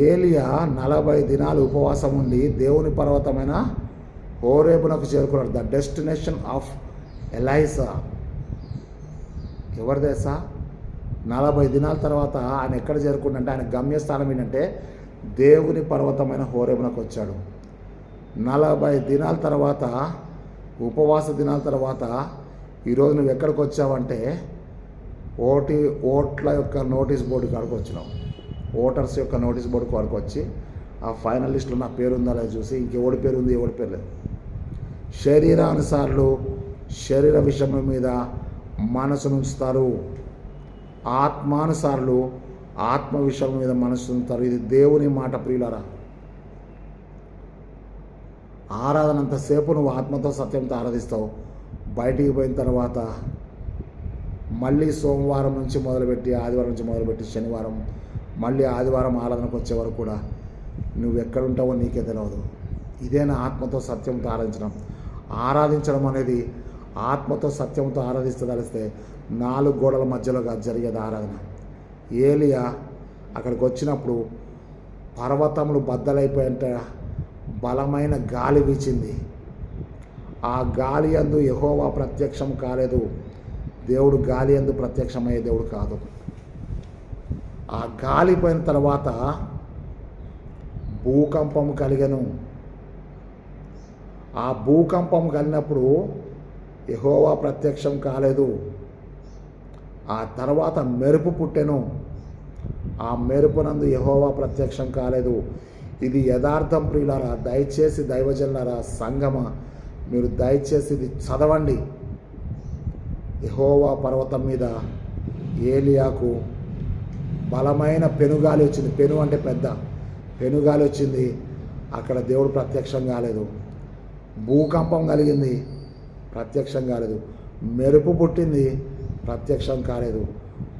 ఏలియా 40 దినాలు ఉపవాసం ఉండి దేవుని పర్వతమైన హోరేబునకు చేరుకున్నాడు. The destination of Elisha. ఎవరి దేశా? 40 దినాల తర్వాత ఆయన ఎక్కడ చేరుకుంటే ఆయన గమ్యస్థానం ఏంటంటే దేవుని పర్వతమైన హోరేబునకు వచ్చాడు. 40 దినాల తర్వాత, ఉపవాస దినాల తర్వాత ఈరోజు నువ్వు ఎక్కడికి వచ్చావంటే ఓట్ల యొక్క నోటీస్ బోర్డు కాడికి వచ్చినావు. ఓటర్స్ యొక్క నోటీస్ బోర్డు కాడికి వచ్చి ఆ ఫైనల్ లిస్టులో నా పేరు ఉందా లేదా చూసి ఇంకెవడి పేరు ఉంది, ఎవడి పేరు లేదు. శరీరానుసారులు శరీర విషయముల మీద మనసును ఉంచుతారు, ఆత్మానుసారులు ఆత్మ విషయం మీద మనసు ఉంచుతారు. ఇది దేవుని మాట ప్రియులారా. ఆరాధన అంతసేపు నువ్వు ఆత్మతో సత్యంతో ఆరాధిస్తావు. బయటికి పోయిన తర్వాత మళ్ళీ సోమవారం నుంచి మొదలుపెట్టి, ఆదివారం నుంచి మొదలుపెట్టి శనివారం, మళ్ళీ ఆదివారం ఆరాధనకు వచ్చే వరకు కూడా నువ్వు ఎక్కడుంటావో నీకే తెలియదు. ఇదేనా ఆత్మతో సత్యంతో ఆరాధించడం అనేది? ఆత్మతో సత్యంతో ఆరాధిస్తే తెలిస్తే 4 గోడల మధ్యలో జరిగేది ఆరాధన. ఏలియా అక్కడికి వచ్చినప్పుడు పర్వతములు బద్దలైపోయేంత బలమైన గాలి వీచింది. ఆ గాలి యందు యెహోవా ప్రత్యక్షం కాలేదు. దేవుడు గాలి యందు ప్రత్యక్షమయ్యే దేవుడు కాదు. ఆ గాలి పోయిన తర్వాత భూకంపం కలిగెను. ఆ భూకంపం కలిగినప్పుడు యెహోవా ప్రత్యక్షం కాలేదు. ఆ తర్వాత మెరుపు పుట్టెను. ఆ మెరుపునందు యెహోవా ప్రత్యక్షం కాలేదు. ఇది యథార్థం ప్రియులారా. దయచేసి దైవజనులారా, సంగమ, మీరు దయచేసి ఇది చదవండి. యెహోవా పర్వతం మీద ఏలియాకు బలమైన పెనుగాలి వచ్చింది. పెను అంటే పెద్ద పెనుగాలి వచ్చింది. అక్కడ దేవుడు ప్రత్యక్షం కాలేదు. భూకంపం కలిగింది, ప్రత్యక్షం కాలేదు. మెరుపు పుట్టింది, ప్రత్యక్షం కాలేదు.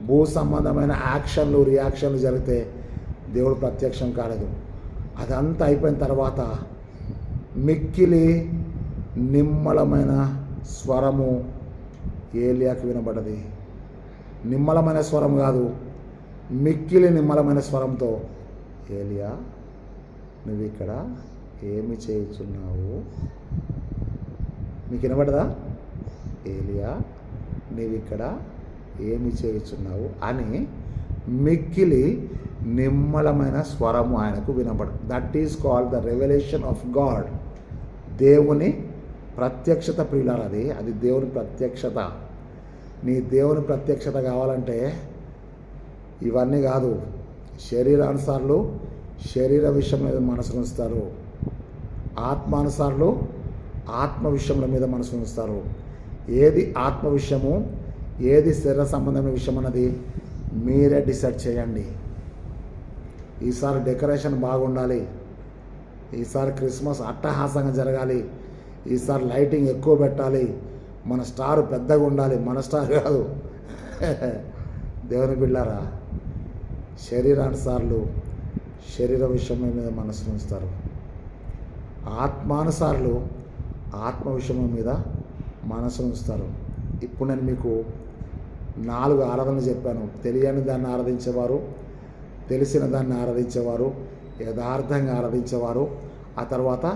భూ సంబంధమైన యాక్షన్లు రియాక్షన్లు జరిగితే దేవుడు ప్రత్యక్షం కాలేదు. అదంతా అయిపోయిన తర్వాత మిక్కిలి నిమ్మలమైన స్వరము ఏలియాకి వినబడ్డది. నిమ్మలమైన స్వరం కాదు, మిక్కిలి నిమ్మలమైన స్వరంతో, ఏలియా నువ్వు ఇక్కడ ఏమి చేయుచున్నావు? మీకు వినబడదా? ఏలియా నీవు ఇక్కడ ఏమి చేయుచున్నావు అని మిక్కిలి నిమ్మలమైన స్వరము ఆయనకు వినబడదు. That is called the revolution of God. దేవుని ప్రత్యక్షత ప్రియులారా. అది దేవుని ప్రత్యక్షత. నీ దేవుని ప్రత్యక్షత కావాలంటే ఇవన్నీ కాదు. శరీరానుసారులు శరీర విషయం మీద మనసును ఉంచుతారు, ఆత్మానుసారులు ఆత్మ విషయముల మీద మనసును ఉంచుతారు. ఏది ఆత్మ విషయము, ఏది శరీర సంబంధమైన విషయం అన్నది మీరే డిసైడ్ చేయండి. ఈసారి డెకరేషన్ బాగుండాలి, ఈసారి క్రిస్మస్ అట్టహాసంగా జరగాలి, ఈసారి లైటింగ్ ఎక్కువ పెట్టాలి, మన స్టార్ పెద్దగా ఉండాలి. మన స్టార్ కాదు. దేవుని బిడ్డలారా, శరీరానుసారులు శరీర విషయం మీద మనసును ఉంచుతారు, ఆత్మానుసారులు ఆత్మ విషయం మీద మనసును ఉంచుతారు. ఇప్పుడు నేను మీకు 4 ఆరాధనలు చెప్పాను. తెలియని దాన్ని ఆరాధించేవారు, తెలిసిన దాన్ని ఆరాధించేవారు, యథార్థంగా ఆరాధించేవారు, ఆ తర్వాత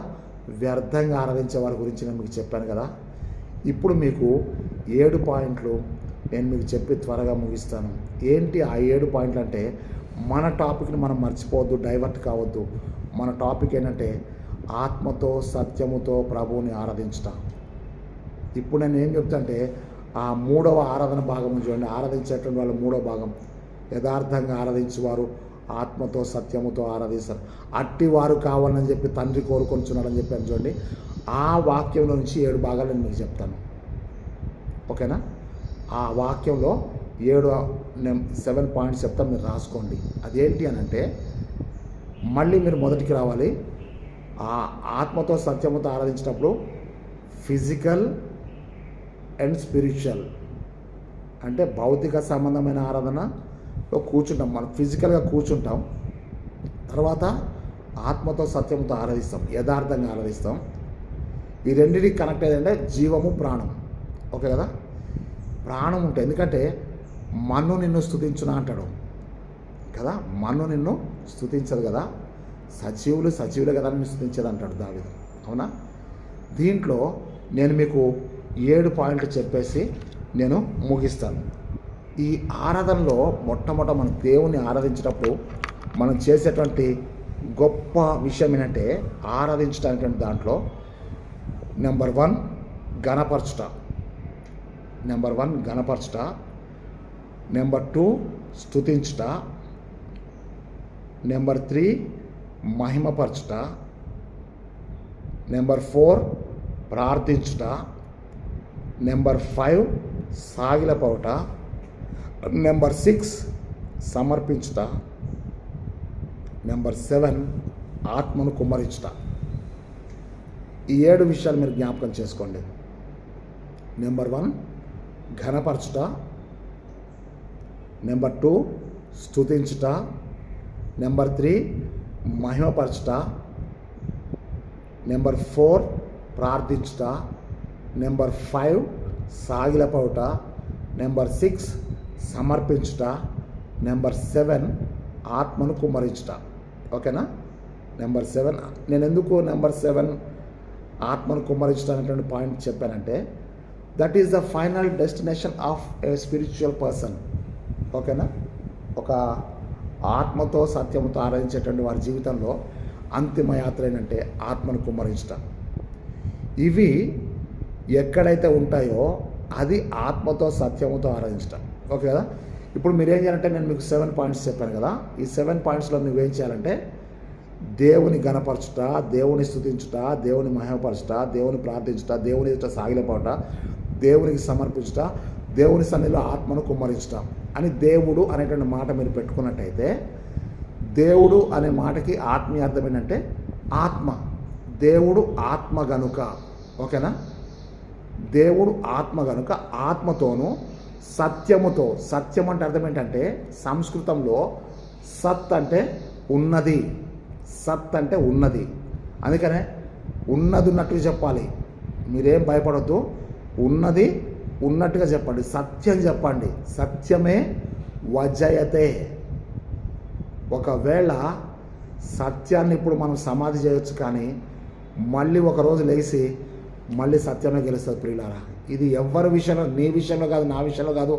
వ్యర్థంగా ఆరాధించేవారి గురించి నేను మీకు చెప్పాను కదా. ఇప్పుడు మీకు 7 పాయింట్లు నేను మీకు చెప్పి త్వరగా ముగిస్తాను. ఏంటి ఆ 7 పాయింట్లు అంటే, మన టాపిక్ని మనం మర్చిపోవద్దు, డైవర్ట్ కావద్దు. మన టాపిక్ ఏంటంటే ఆత్మతో సత్యముతో ప్రభువుని ఆరాధించటం. ఇప్పుడు నేను ఏం చెప్తానంటే ఆ 3వ ఆరాధన భాగం చూడండి. ఆరాధించేటువంటి వాళ్ళ 3వ భాగం, యథార్థంగా ఆరాధించేవారు ఆత్మతో సత్యముతో ఆరాధిస్తారు, అట్టి వారు కావాలని చెప్పి తండ్రి కోరుకొనిచున్నాడని చెప్పాను చూడండి. ఆ వాక్యంలో నుంచి 7 భాగాలు నేను మీకు చెప్తాను, ఓకేనా? ఆ వాక్యంలో 7 పాయింట్స్ చెప్తాను, మీరు రాసుకోండి. అదేంటి అని అంటే, మళ్ళీ మీరు మొదటికి రావాలి. ఆ ఆత్మతో సత్యముతో ఆరాధించినప్పుడు ఫిజికల్ అండ్ స్పిరిచువల్, అంటే భౌతిక సంబంధమైన ఆరాధనలో కూర్చుంటాం, మనం ఫిజికల్గా కూర్చుంటాం. తర్వాత ఆత్మతో సత్యంతో ఆరాధిస్తాం, యథార్థంగా ఆరాధిస్తాం. ఈ రెండింటికి కనెక్ట్ అయ్యేదంటే జీవము ప్రాణం, ఓకే కదా? ప్రాణం ఉంటుంది, ఎందుకంటే మన్ను నిన్ను స్తుతించునా అంటాడు కదా, మన్ను నిన్ను స్తుతించదు కదా, సజీవులే కదా నిన్ను స్తుతించేది అంటాడు దావీదు, అవునా? దీంట్లో నేను మీకు 7 పాయింట్లు చెప్పేసి నేను ముగిస్తాను. ఈ ఆరాధనలో మొట్టమొదట మనం దేవుణ్ణి ఆరాధించేటప్పుడు మనం చేసేటువంటి గొప్ప విషయం ఏంటంటే, ఆరాధించడానికి దాంట్లో నెంబర్ 1 గణపరచుట, నెంబర్ 1 గణపరచుట, నెంబర్ 2 స్తుతించుట, నెంబర్ 3 మహిమపరచుట, నెంబర్ 4 ప్రార్థించుట, నెంబర్ 5 సాగిలపవుట, నెంబర్ 6 సమర్పించుట, నెంబర్ 7 ఆత్మను కుమ్మరించుట. ఈ 7 విషయాలు మీరు జ్ఞాపకం చేసుకోండి. నెంబర్ 1 ఘనపరచుట, నెంబర్ 2 స్తుతించుట, నెంబర్ 3 మహిమపరచుట, నెంబర్ 4 ప్రార్థించుట, నెంబర్ 5 సాగిలపవుట, నెంబర్ 6 సమర్పించుట, నెంబర్ 7 ఆత్మను కుమ్మరించుట, ఓకేనా? నెంబర్ 7 నేను ఎందుకు నెంబర్ 7 ఆత్మను కుమ్మరించుట అనేటువంటి పాయింట్ చెప్పానంటే, that is the final destination of a spiritual person, ఓకేనా? ఒక ఆత్మతో సత్యముతో ఆరాధించేటువంటి వారి జీవితంలో అంతిమ యాత్ర ఏంటంటే ఆత్మను కుమ్మరించుట. ఇవి ఎక్కడైతే ఉంటాయో అది ఆత్మతో సత్యముతో ఆరాధించటం, ఓకే కదా? ఇప్పుడు మీరేం చేయాలంటే, నేను మీకు 7 పాయింట్స్ చెప్పాను కదా, ఈ 7 పాయింట్స్లో నువ్వేం చేయాలంటే, దేవుని గణపరచుట, దేవుని స్తుతించుట, దేవుని మహిమపరచుట, దేవుని ప్రార్థించుట, దేవుని ఎదుట సాగిలపడుట, దేవునికి సమర్పించుట, దేవుని సన్నిధిలో ఆత్మను కుమ్మరించుట అని దేవుడు అనేటువంటి మాట మీరు పెట్టుకున్నట్టయితే, దేవుడు అనే మాటకి ఆత్మీయ అర్థం ఏంటంటే ఆత్మ. దేవుడు ఆత్మ గనుక, ఓకేనా? దేవుడు ఆత్మ గనుక ఆత్మతోనూ సత్యముతో, సత్యం అంటే అర్థం ఏంటంటే సంస్కృతంలో సత్ అంటే ఉన్నది, సత్ అంటే ఉన్నది. అందుకనే ఉన్నది ఉన్నట్టుగా చెప్పాలి, మీరేం భయపడొద్దు, ఉన్నది ఉన్నట్టుగా చెప్పండి, సత్యం చెప్పండి. సత్యమే వజయతే. ఒకవేళ సత్యాన్ని ఇప్పుడు మనం సమాధి చేయొచ్చు, కానీ మళ్ళీ ఒకరోజు లేచి మళ్ళీ సత్యమే గెలుస్తుంది ప్రియులారా. ఇది ఎవరి విషయంలో, నీ విషయంలో కాదు, నా విషయంలో కాదు,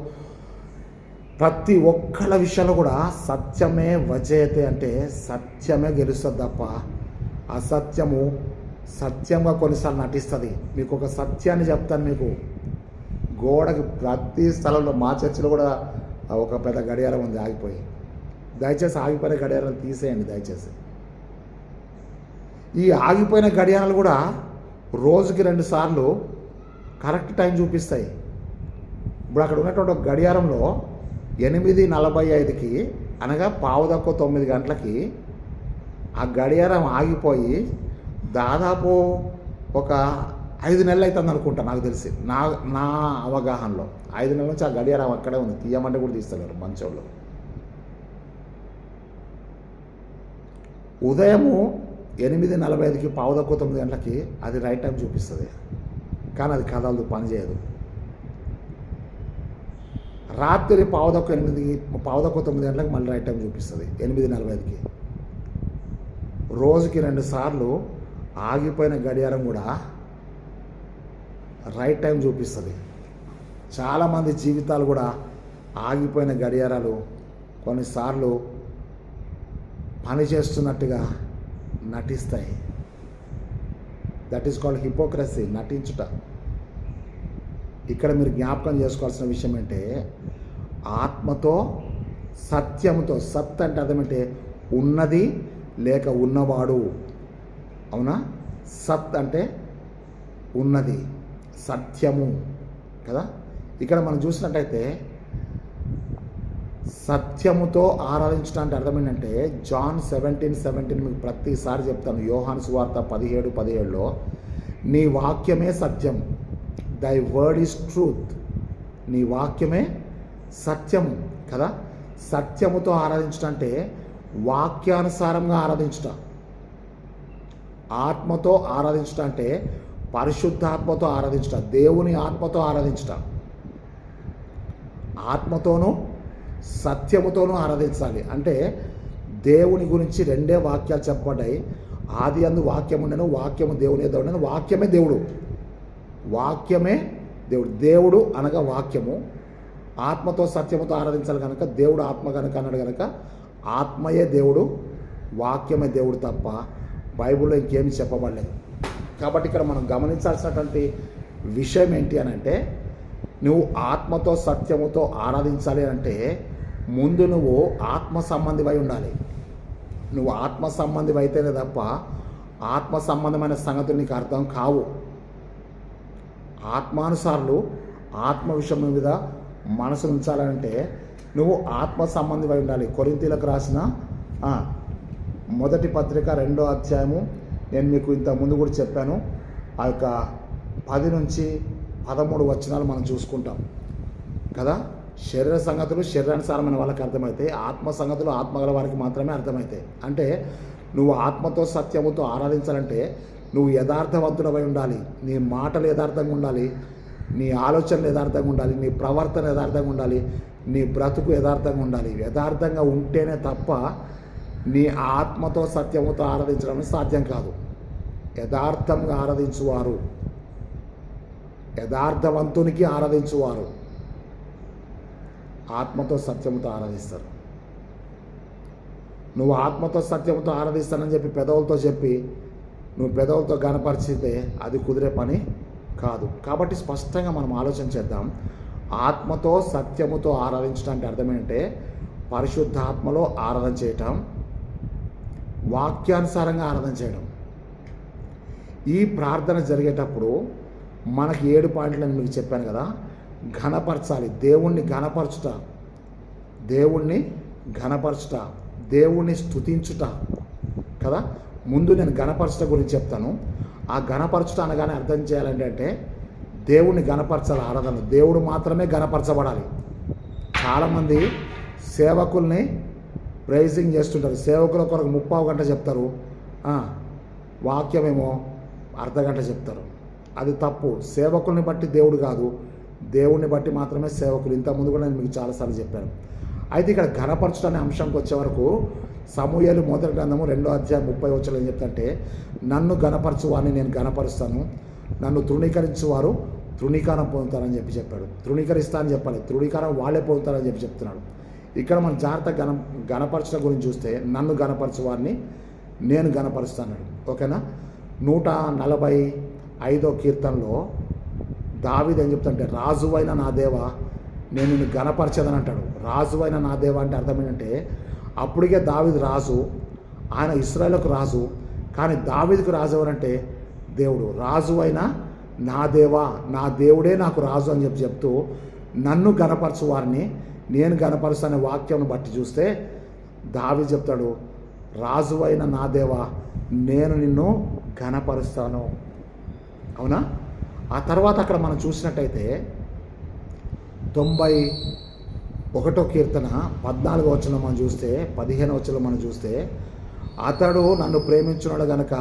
ప్రతి ఒక్కళ్ళ విషయంలో కూడా సత్యమే వజయతే, అంటే సత్యమే గెలుస్తుంది తప్ప అసత్యము సత్యంగా కొన్నిసార్లు నటిస్తుంది. మీకు ఒక సత్యాన్ని చెప్తాను, మీకు గోడకి ప్రతి స్థలంలో, మా చర్చిలో కూడా ఒక పెద్ద గడియారం ఉంది ఆగిపోయి. దయచేసి ఆగిపోయిన గడియారాలు తీసేయండి దయచేసి. ఈ ఆగిపోయిన గడియారాలు కూడా రోజుకి 2 సార్లు కరెక్ట్ టైం చూపిస్తాయి. ఇప్పుడు అక్కడ ఉన్నటువంటి ఒక గడియారంలో 8:45కి, అనగా 9:15 గంటలకి ఆ గడియారం ఆగిపోయి దాదాపు ఒక 5 నెలలు అవుతుంది అనుకుంటా, నాకు తెలిసి, నా అవగాహనలో 5 నెలల నుంచి ఆ గడియారం అక్కడే ఉంది. తీయమంటే కూడా తీస్తలేరు మంచోళ్ళు. ఉదయము 8:45కి 9:15 గంటలకి అది రైట్ టైం చూపిస్తుంది, కానీ అది కదలదు, పనిచేయదు. రాత్రి 9:15 గంటలకు మళ్ళీ రైట్ టైం చూపిస్తుంది 8:45కి. రోజుకి 2 సార్లు ఆగిపోయిన గడియారం కూడా రైట్ టైం చూపిస్తుంది. చాలామంది జీవితాలు కూడా ఆగిపోయిన గడియారాలు కొన్నిసార్లు పని చేస్తున్నట్టుగా నటిస్తాయి. దట్ ఈస్ కాల్డ్ హిపోక్రసీ, నటించుట. ఇక్కడ మీరు జ్ఞాపకం చేసుకోవాల్సిన విషయం అంటే ఆత్మతో సత్యముతో, సత్ అంటే అర్థమంటే ఉన్నది లేక ఉన్నవాడు. అవునా? సత్ అంటే ఉన్నది, సత్యము కదా. ఇక్కడ మనం చూసినట్టయితే సత్యముతో ఆరాధించడానికి అర్థం ఏంటంటే జాన్ 17:17 మీకు ప్రతిసారి చెప్తాను. యోహాను సువార్త 17:17లో నీ వాక్యమే సత్యం, దై వర్డ్ ఈజ్ ట్రూత్. నీ వాక్యమే సత్యము కదా. సత్యముతో ఆరాధించటంటే వాక్యానుసారంగా ఆరాధించుట. ఆత్మతో ఆరాధించుట అంటే పరిశుద్ధాత్మతో ఆరాధించుట, దేవుని ఆత్మతో ఆరాధించుట. ఆత్మతోనూ సత్యముతోనూ ఆరాధించాలి. అంటే దేవుని గురించి రెండే వాక్యాలు చెప్పబడ్డాయి. ఆది అందు వాక్యం ఉండెను, వాక్యము దేవుని యొద్ద ఉండెను, వాక్యమే దేవుడు. వాక్యమే దేవుడు. దేవుడు అనగా వాక్యము. ఆత్మతో సత్యముతో ఆరాధించాలి కనుక దేవుడు ఆత్మ కనుక అన్నాడు కనుక ఆత్మయే దేవుడు, వాక్యమే దేవుడు తప్ప బైబిల్లో ఇంకేమీ చెప్పబడలేదు. కాబట్టి ఇక్కడ మనం గమనించాల్సినటువంటి విషయం ఏంటి అని అంటే నువ్వు ఆత్మతో సత్యముతో ఆరాధించాలి అంటే ముందు నువ్వు ఆత్మ సంబంధివై ఉండాలి. నువ్వు ఆత్మ సంబంధివి అయితేనే తప్ప ఆత్మ సంబంధమైన సంగతులు నీకు అర్థం కావు. ఆత్మానుసారులు ఆత్మ విషయం మీద మనసు ఉంచాలంటే నువ్వు ఆత్మ సంబంధివై ఉండాలి. కొరింథీయులకు రాసిన మొదటి పత్రిక 2వ అధ్యాయము నేను మీకు ఇంత ముందు కూడా చెప్పాను. ఆ యొక్క 10 నుంచి 13 వచనాలు మనం చూసుకుంటాం కదా. శరీర సంగతులు శరీరానుసారమైన వాళ్ళకి అర్థమవుతాయి, ఆత్మ సంగతులు ఆత్మగల వారికి మాత్రమే అర్థమవుతాయి. అంటే నువ్వు ఆత్మతో సత్యముతో ఆరాధించాలంటే నువ్వు యథార్థవంతుడవై ఉండాలి. నీ మాటలు యథార్థంగా ఉండాలి, నీ ఆలోచనలు యథార్థంగా ఉండాలి, నీ ప్రవర్తన యథార్థంగా ఉండాలి, నీ బ్రతుకు యథార్థంగా ఉండాలి. యథార్థంగా ఉంటేనే తప్ప నీ ఆత్మతో సత్యముతో ఆరాధించడం సాధ్యం కాదు. యథార్థంగా ఆరాధించువారు, యథార్థవంతునికి ఆరాధించువారు ఆత్మతో సత్యముతో ఆరాధిస్తారు. నువ్వు ఆత్మతో సత్యముతో ఆరాధిస్తానని చెప్పి పెదవులతో చెప్పి నువ్వు పెదవులతో గనపరిచితే అది కుదిరే పని కాదు. కాబట్టి స్పష్టంగా మనం ఆలోచన చేద్దాం. ఆత్మతో సత్యముతో ఆరాధించడానికి అర్థమేంటే పరిశుద్ధాత్మలో ఆరాధన చేయటం, వాక్యానుసారంగా ఆరాధన చేయడం. ఈ ప్రార్థన జరిగేటప్పుడు మనకి 7 పాయింట్లు నేను మీకు చెప్పాను కదా. ఘనపరచాలి, దేవుణ్ణి ఘనపరచుట, దేవుణ్ణి ఘనపరచుట, దేవుణ్ణి స్తుతించుట కదా. ముందు నేను ఘనపరచుట గురించి చెప్తాను. ఆ ఘనపరచుట అనగానే అర్థం చేయాలంటే అంటే దేవుణ్ణి ఘనపరచాలి. ఆరాధన దేవుడు మాత్రమే ఘనపరచబడాలి. చాలామంది సేవకుల్ని ప్రైజింగ్ చేస్తుంటారు. సేవకుల కొరకు 30 గంట చెప్తారు, వాక్యమేమో అర్ధగంట చెప్తారు. అది తప్పు. సేవకుల్ని బట్టి దేవుడు కాదు, దేవుణ్ణి బట్టి మాత్రమే సేవకులు. ఇంతకుముందు కూడా నేను మీకు చాలాసార్లు చెప్పాను. అయితే ఇక్కడ ఘనపరచుట అనే అంశంకి వచ్చే వరకు సమూయేలు మొదటి గ్రంథము 2వ అధ్యాయం 30 వచనం ఏం చెప్తాంటే నన్ను ఘనపరచువారిని నేను ఘనపరుస్తాను, నన్ను తృణీకరించువారు తృణీకారం పొందుతారని చెప్పాడు. తృణీకరిస్తా అని చెప్పాలి, తృణీకారం వాళ్ళే పొందుతారని చెప్తున్నాడు. ఇక్కడ మనం జాగ్రత్త ఘనపరచడం గురించి చూస్తే నన్ను ఘనపరచువారిని నేను ఘనపరుస్తాను. ఓకేనా. 145వ కీర్తనలో దావీదు ఏం చెప్తాడంటే రాజువైన నా దేవా నేను నిన్ను ఘనపరచదని అంటాడు. రాజువైన నా దేవా అంటే అర్థం ఏంటంటే అప్పటికే దావీదు రాజు, ఆయన ఇశ్రాయేలుకు రాజు. కానీ దావీదుకు రాజు ఎవరంటే దేవుడు. రాజువైన నా దేవా, నా దేవుడే నాకు రాజు అని చెప్తూ నన్ను ఘనపరచు వారిని నేను ఘనపరుస్తానే వాక్యం బట్టి చూస్తే దావీదు చెప్తాడు రాజువైన నా దేవా నేను నిన్ను ఘనపరుస్తాను. అవునా. ఆ తర్వాత అక్కడ మనం చూసినట్టయితే 91వ కీర్తన 14వ వచనం మనం చూస్తే 15వ వచనం మనం చూస్తే అతడు నన్ను ప్రేమించున్నాడు గనుక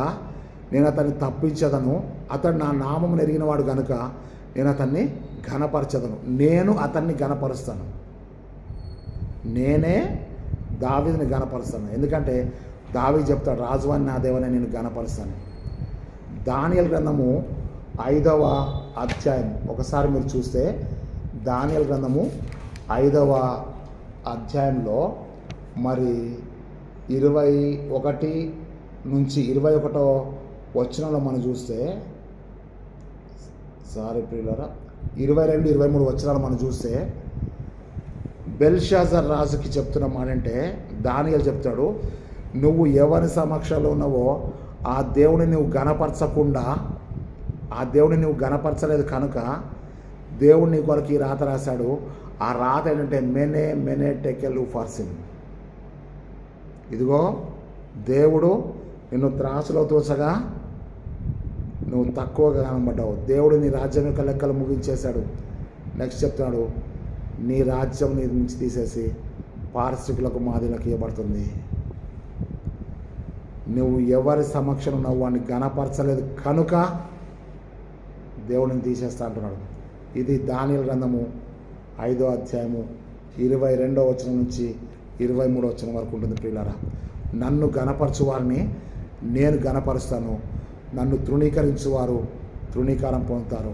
నేను అతన్ని తప్పించదను, అతడు నా నామము ఎరిగినవాడు గనుక నేను అతన్ని ఘనపరచదను, నేను అతన్ని ఘనపరుస్తాను. నేనే దావీదుని ఘనపరుస్తాను. ఎందుకంటే దావీదు చెప్తాడు రాజువైన నా దేవనే నేను ఘనపరుస్తాను. దానియేలు గ్రంథము 5వ అధ్యాయం ఒకసారి మీరు చూస్తే దానియేలు గ్రంథము 5వ అధ్యాయంలో మరి 21 నుంచి 21 వచనంలో మనం చూస్తే, ప్రియులారా, 22, 23 వచనాలు మనం చూస్తే బెల్షాజర్ రాజుకి చెప్తున్న మాట అంటే, దానియేలు చెప్తాడు, నువ్వు ఎవరి సమక్షంలో ఉన్నావో ఆ దేవుడిని నువ్వు గణపరచకుండా, ఆ దేవుడిని నువ్వు గణపరచలేదు కనుక దేవుడు నీ కొరకు ఈ రాత రాశాడు. ఆ రాత ఏంటంటే మెనే టెకెల్ ఫర్సిన్. ఇదిగో దేవుడు నిన్ను త్రాసులో తోసగా నువ్వు తక్కువగా కనబడ్డావు. దేవుడు నీ రాజ్యం యొక్క లెక్కలు ముగించేశాడు. నెక్స్ట్ చెప్తున్నాడు, నీ రాజ్యం నీ నుంచి తీసేసి పారసికులకు మాదిలకు ఇవ్వబడుతుంది. నువ్వు ఎవరి సమక్షంలో ఉన్నావు వాడిని గణపరచలేదు కనుక దేవుడిని తీసేస్తా అంటున్నాడు. ఇది దానియేలు గ్రంథము 5వ అధ్యాయము 22వ వచనం నుంచి 23వ వచనం వరకు ఉంటుంది. ప్రియులారా, నన్ను గణపరచు వారిని నేను గణపరుస్తాను, నన్ను తృణీకరించువారు తృణీకారం పొందుతారు.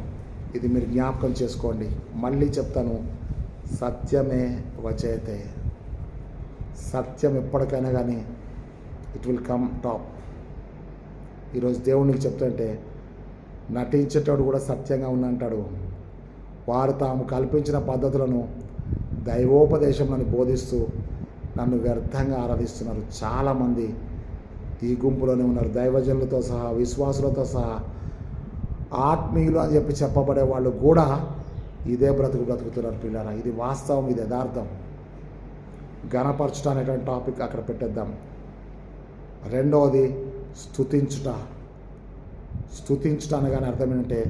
ఇది మీరు జ్ఞాపకం చేసుకోండి. మళ్ళీ చెప్తాను, సత్యమే వచేతే. సత్యం ఎప్పటికైనా కానీ ఇట్ విల్ కమ్ టాప్. ఈరోజు దేవునికి చెప్తుంటే, నటించేటోడు కూడా సత్యంగా ఉన్నంటాడు. వారు తాము కల్పించిన పద్ధతులను దైవోపదేశంలను బోధిస్తూ నన్ను వ్యర్థంగా ఆరాధిస్తున్నారు. చాలామంది ఈ గుంపులోనే ఉన్నారు. దైవజనులతో సహా, విశ్వాసులతో సహా, ఆత్మీయులు అని చెప్పి చెప్పబడే వాళ్ళు కూడా ఇదే బ్రతుకుతున్నారు. పిల్లరా, ఇది వాస్తవం, ఇది యథార్థం. గణపరచుట అనేటువంటి టాపిక్ అక్కడ పెట్టేద్దాం. రెండవది స్తుతించుట. స్తుతించుట అనగానే అర్థం ఏంటంటే,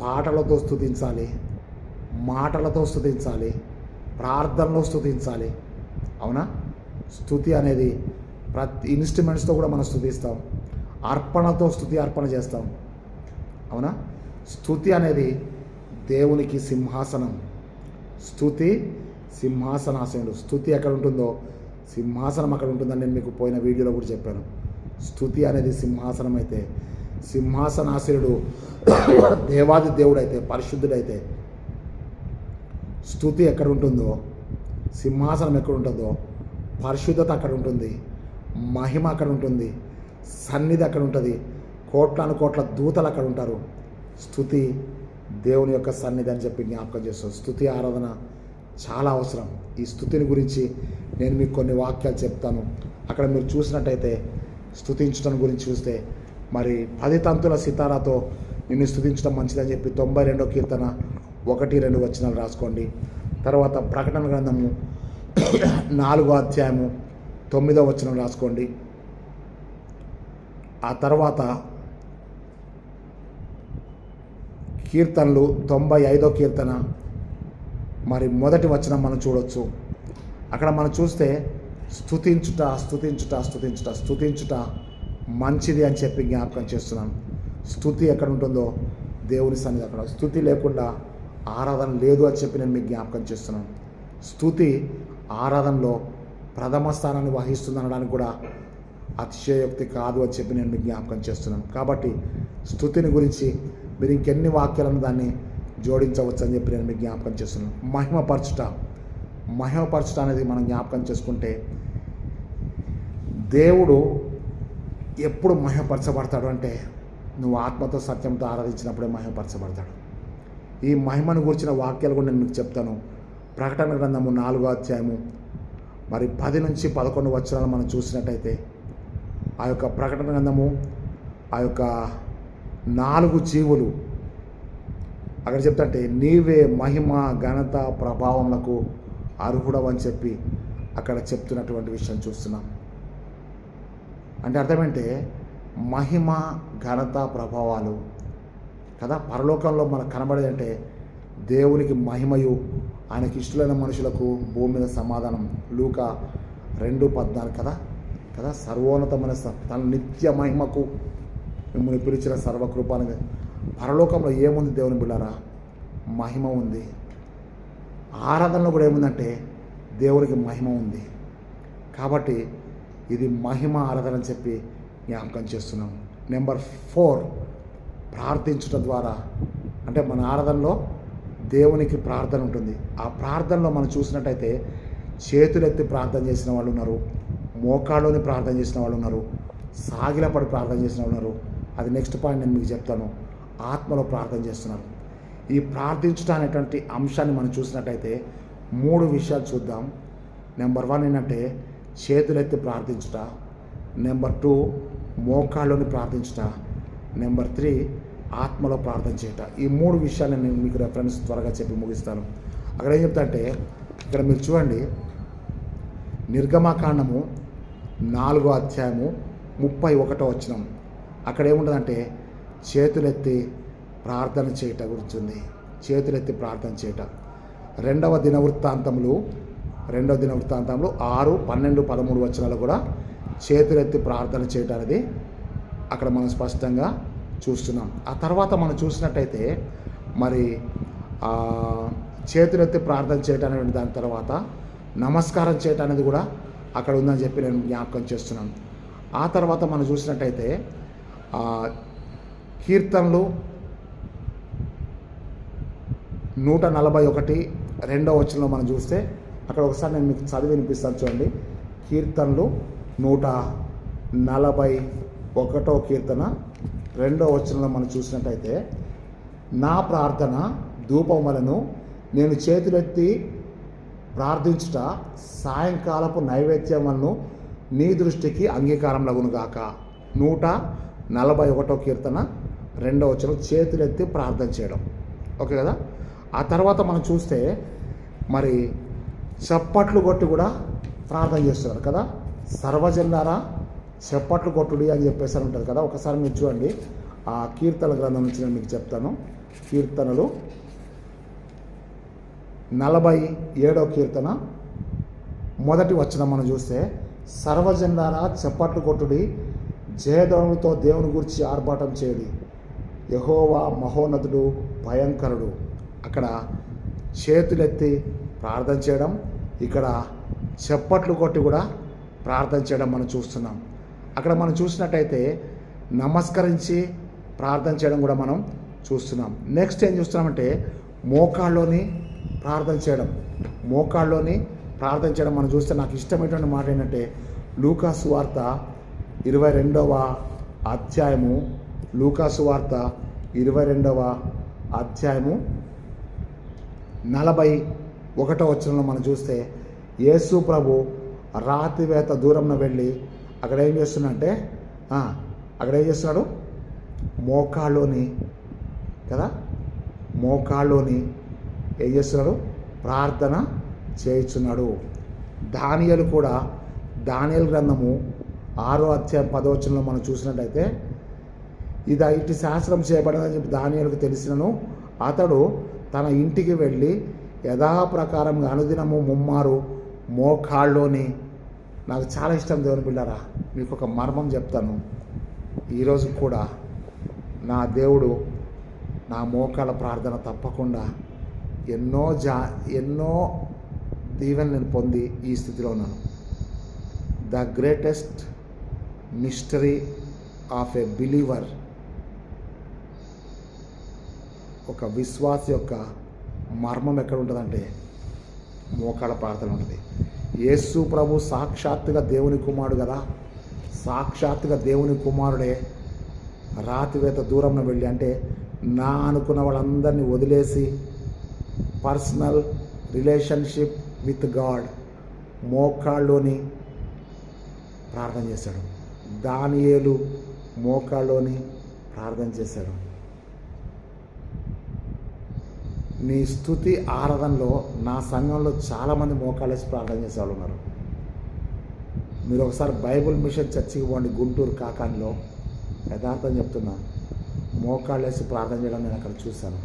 పాటలతో స్తుతించాలి, మాటలతో స్తుతించాలి, ప్రార్థనలో స్తుతించాలి. అవునా? స్తుతి అనేది ప్రతి ఇన్స్ట్రుమెంట్స్తో కూడా మనం స్తుతిస్తాం. అర్పణతో అర్పణ చేస్తాం. అవునా? స్తుతి అనేది దేవునికి సింహాసనం. స్తుతి సింహాసనాసనుడు. స్తుతి ఎక్కడ ఉంటుందో సింహాసనం అక్కడ ఉంటుందని నేను మీకు పోయిన వీడియోలో కూడా చెప్పాను. స్తుతి అనేది సింహాసనం అయితే, సింహాసనాసనుడు దేవాది దేవుడైతే, పరిశుద్ధుడైతే, స్తుతి ఎక్కడ ఉంటుందో, సింహాసనం ఎక్కడ ఉంటుందో, పరిశుద్ధత అక్కడ ఉంటుంది, మహిమ అక్కడ ఉంటుంది, సన్నిధి అక్కడ ఉంటుంది, కోట్ల దూతలు అక్కడ ఉంటారు. స్తుతి దేవుని యొక్క సన్నిధి అని చెప్పి జ్ఞాపకం చేస్తాం. స్తుతి ఆరాధన చాలా అవసరం. ఈ స్తుతిని గురించి నేను మీకు కొన్ని వాక్యాలు చెప్తాను. అక్కడ మీరు చూసినట్టయితే స్తుతించడం గురించి చూస్తే, మరి 10 తంతుల సితారాతో నిన్ను స్తుతించడం మంచిదని చెప్పి 92వ కీర్తన 1-2 వచనాలు రాసుకోండి. తర్వాత ప్రకటన గ్రంథము 4వ అధ్యాయము 9వ వచనం రాసుకోండి. ఆ తర్వాత కీర్తనలు 95వ కీర్తన మరి 1వ వచనం మనం చూడవచ్చు. అక్కడ మనం చూస్తే స్తుతించుట మంచిది అని చెప్పి జ్ఞాపకం చేస్తున్నాను. స్తుతి ఎక్కడ ఉంటుందో దేవుని సన్నిధి అక్కడ. స్తుతి లేకుండా ఆరాధన లేదు అని చెప్పి నేను మీకు జ్ఞాపకం చేస్తున్నాను. స్తుతి ఆరాధనలో ప్రథమ స్థానాన్ని వహిస్తుంది అనడానికి కూడా అతిశయోక్తి కాదు అని చెప్పి నేను మీకు జ్ఞాపకం చేస్తున్నాను. కాబట్టి స్తుతిని గురించి మీరు ఇంకెన్ని వాక్యాలను దాన్ని జోడించవచ్చు అని చెప్పి నేను మీకు జ్ఞాపకం చేస్తున్నాను. మహిమపరచుట అనేది మనం జ్ఞాపకం చేసుకుంటే, దేవుడు ఎప్పుడు మహిమపరచబడతాడు అంటే, నువ్వు ఆత్మతో సత్యంతో ఆరాధించినప్పుడే మహిమపరచబడతాడు. ఈ మహిమను గురించిన వాక్యాలు కూడా నేను మీకు చెప్తాను. ప్రకటన గ్రంథము 4వ అధ్యాయము మరి 10 నుంచి 11 వచనాలు మనం చూసినట్టయితే, ఆ యొక్క ప్రకటన గ్రంథము, ఆ యొక్క 4 జీవులు అక్కడ చెప్తుంటే, నీవే మహిమ ఘనత ప్రభావములకు అర్హుడవని చెప్పి అక్కడ చెప్తున్నటువంటి విషయం చూస్తున్నాం. అంటే అర్థమేంటే, మహిమ ఘనత ప్రభావాలు కదా పరలోకంలో మనకు కనబడేదంటే, దేవునికి మహిమయు ఆయనకి ఇష్టమైన మనుషులకు భూమి మీద సమాధానం. లూకా 2:14 కదా సర్వోన్నతమైన తన నిత్య మహిమకు మిమ్మల్ని పిలిచిన సర్వకృపాని. పరలోకంలో ఏముంది దేవుని బిడ్డారా? మహిమ ఉంది. ఆరాధనలో కూడా ఏముందంటే దేవునికి మహిమ ఉంది. కాబట్టి ఇది మహిమ ఆరాధన అని చెప్పి జ్ఞాపకం చేస్తున్నాం. నెంబర్ 4, ప్రార్థించడం ద్వారా. అంటే మన ఆరాధనలో దేవునికి ప్రార్థన ఉంటుంది. ఆ ప్రార్థనలో మనం చూసినట్టయితే చేతులెత్తి ప్రార్థన చేసిన వాళ్ళు ఉన్నారు, మోకాళ్ళలోని ప్రార్థన చేసిన వాళ్ళు ఉన్నారు, సాగిలపడి ప్రార్థన చేసిన వాళ్ళు ఉన్నారు. అది నెక్స్ట్ పాయింట్ నేను మీకు చెప్తాను. ఆత్మలో ప్రార్థన చేస్తున్నారు. ఈ ప్రార్థించుట అనేటువంటి అంశాన్ని మనం చూసినట్టయితే 3 విషయాలు చూద్దాం. నెంబర్ 1 ఏంటంటే చేతులెత్తి ప్రార్థించుట, నెంబర్ 2 మోకాళ్ళలోని ప్రార్థించుట, నెంబర్ 3 ఆత్మలో ప్రార్థన చేయట. ఈ 3 విషయాలు నేను మీకు రెఫరెన్స్ త్వరగా చెప్పి ముగిస్తాను. అక్కడ ఏం చెప్తా అంటే, ఇక్కడ మీరు చూడండి, నిర్గమకాండము 4వ అధ్యాయము 31వ వచనం. అక్కడ ఏముంటుందంటే చేతులెత్తి ప్రార్థన చేయట గురించి ఉంది. చేతులెత్తి ప్రార్థన చేయట. 2వ దినవృత్తాంతములు 6, 12, 13 వచనాలు కూడా చేతులెత్తి ప్రార్థన చేయటం అనేది అక్కడ మనం స్పష్టంగా చూస్తున్నాం. ఆ తర్వాత మనం చూసినట్టయితే మరి చేతులెత్తి ప్రార్థన చేయటం అనేది దాని తర్వాత నమస్కారం చేయటం అనేది కూడా అక్కడ ఉందని చెప్పి నేను జ్ఞాపకం చేస్తున్నాను. ఆ తర్వాత మనం చూసినట్టయితే కీర్తనలు 141 2వ వచనంలో మనం చూస్తే అక్కడ ఒకసారి నేను మీకు చదివి వినిపిస్తాను చూడండి. కీర్తనలు 141వ కీర్తన 2వ వచనంలో మనం చూసినట్టయితే, నా ప్రార్థన ధూపం వలను నేను చేతులెత్తి ప్రార్థించుట సాయంకాలపు నైవేద్యం వలను నీ దృష్టికి అంగీకారం లగునుగాక. 141వ కీర్తన 2వ వచనం చేతులెత్తి ప్రార్థన చేయడం. ఓకే కదా. ఆ తర్వాత మనం చూస్తే మరి చప్పట్లు కొట్టి కూడా ప్రార్థన చేస్తున్నారు కదా. సర్వజనులారా చప్పట్లు కొట్టుడి అని చెప్పేసి ఉంటుంది కదా. ఒకసారి మీరు చూడండి, ఆ కీర్తన గ్రంథం నుంచి నేను మీకు చెప్తాను. కీర్తనలు 47వ కీర్తన 1వ వచనం మనం చూస్తే, సర్వజనులారా చప్పట్లు కొట్టుడి, జయధ్వనులతో దేవుని గురించి ఆర్భాటం చేయడి, యెహోవా మహోన్నతుడు భయంకరుడు. అక్కడ చేతులెత్తి ప్రార్థన చేయడం, ఇక్కడ చప్పట్లు కొట్టి కూడా ప్రార్థన చేయడం మనం చూస్తున్నాం. అక్కడ మనం చూసినట్టయితే నమస్కరించి ప్రార్థన చేయడం కూడా మనం చూస్తున్నాం. నెక్స్ట్ ఏం చూస్తున్నామంటే మోకాళ్ళలోని ప్రార్థన చేయడం. మోకాళ్ళలోని ప్రార్థన చేయడం మనం చూస్తే నాకు ఇష్టమైనటువంటి మాట ఏంటంటే లూకాసు వార్త 22వ అధ్యాయము, లూకాసు వార్త 22వ అధ్యాయము 41వ వచనంలో మనం చూస్తే యేసు ప్రభు రాతివేత దూరంలో వెళ్ళి అక్కడ ఏం చేస్తున్నాడంటే అక్కడ ఏం చేస్తున్నాడు, మోకాళ్ళలోని కదా, మోకాళ్ళలోని ఏం చేస్తున్నాడు, ప్రార్థన చేయించున్నాడు. దానియేలు కూడా దానియేలు గ్రంథము 6వ అధ్యాయం 10వ వచనంలో మనం చూసినట్టయితే, ఇది ఇటు శాస్త్రం చేయబడిందని చెప్పి దానియేలుకు తెలిసినను అతడు తన ఇంటికి వెళ్ళి యథాప్రకారంగా అనుదినము ముమ్మారు మోకాళ్ళలోని. నాకు చాలా ఇష్టం దేవుని బిడ్డలారా, మీకు ఒక మర్మం చెప్తాను. ఈరోజు కూడా నా దేవుడు నా మోకాళ్ళ ప్రార్థన తప్పకుండా ఎన్నో దీవెన నేను పొంది ఈ స్థితిలో ఉన్నాను. The greatest mystery of a believer, ఒక విశ్వాస యొక్క మర్మం ఎక్కడ ఉంటుందంటే మోకాళ్ళ ప్రార్థన ఉంటుంది. యేసు ప్రభు సాక్షాత్తుగా దేవుని కుమారుడు కదా, సాక్షాత్తుగా దేవుని కుమారుడే రాతివేత దూరంలో వెళ్ళి, అంటే నా అనుకున్న వాళ్ళందరినీ వదిలేసి పర్సనల్ రిలేషన్షిప్ విత్ గాడ్ మోకాళ్ళలోని ప్రార్థన చేశాడు. దానియేలు మోకాళ్ళలోని ప్రార్థన చేశాడు. నీ స్తుతి ఆరాధనలో నా సంఘంలో చాలామంది మోకాళ్ళేసి ప్రార్థన చేసేవాళ్ళు ఉన్నారు. మీరు ఒకసారి బైబుల్ మిషన్ చర్చికి పోండి, గుంటూరు కాకానిలో. యథార్థం చెప్తున్నా, మోకాళ్ళేసి ప్రార్థన చేయడం నేను అక్కడ చూశాను.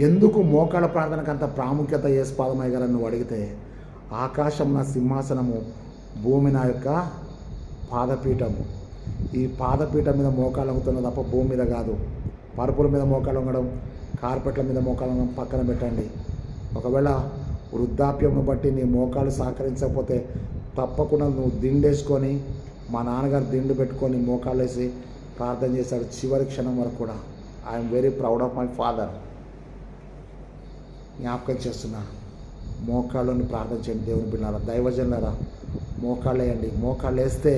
ఎందుకు మోకాళ్ళ ప్రార్థనకు అంత ప్రాముఖ్యత యేసుపాదమయ్య గారు నువ్వు అడిగితే, ఆకాశం నా సింహాసనము, భూమి నా యొక్క పాదపీఠము. ఈ పాదపీఠం మీద మోకాళ్ళు వంగుతున్న తప్ప భూమి మీద కాదు. పరుపుల మీద మోకాళ్ళు వంగడం, కార్పెట్ల మీద మోకాళ్ళు వంగడం పక్కన పెట్టండి. ఒకవేళ వృద్ధాప్యం బట్టి నీ మోకాళ్ళు సహకరించకపోతే తప్పకుండా నువ్వు దిండేసుకొని, మా నాన్నగారు దిండు పెట్టుకొని మోకాళ్ళు వేసి ప్రార్థన చేశాడు చివరి క్షణం వరకు కూడా. I'm very proud of my father. జ్ఞాపకం చేస్తున్నా, మోకాళ్ళని ప్రార్థన చేయండి. దేవుని బిడ్డలారా, దైవజనులారా, మోకాళ్ళు వేయండి. మోకాళ్ళు వేస్తే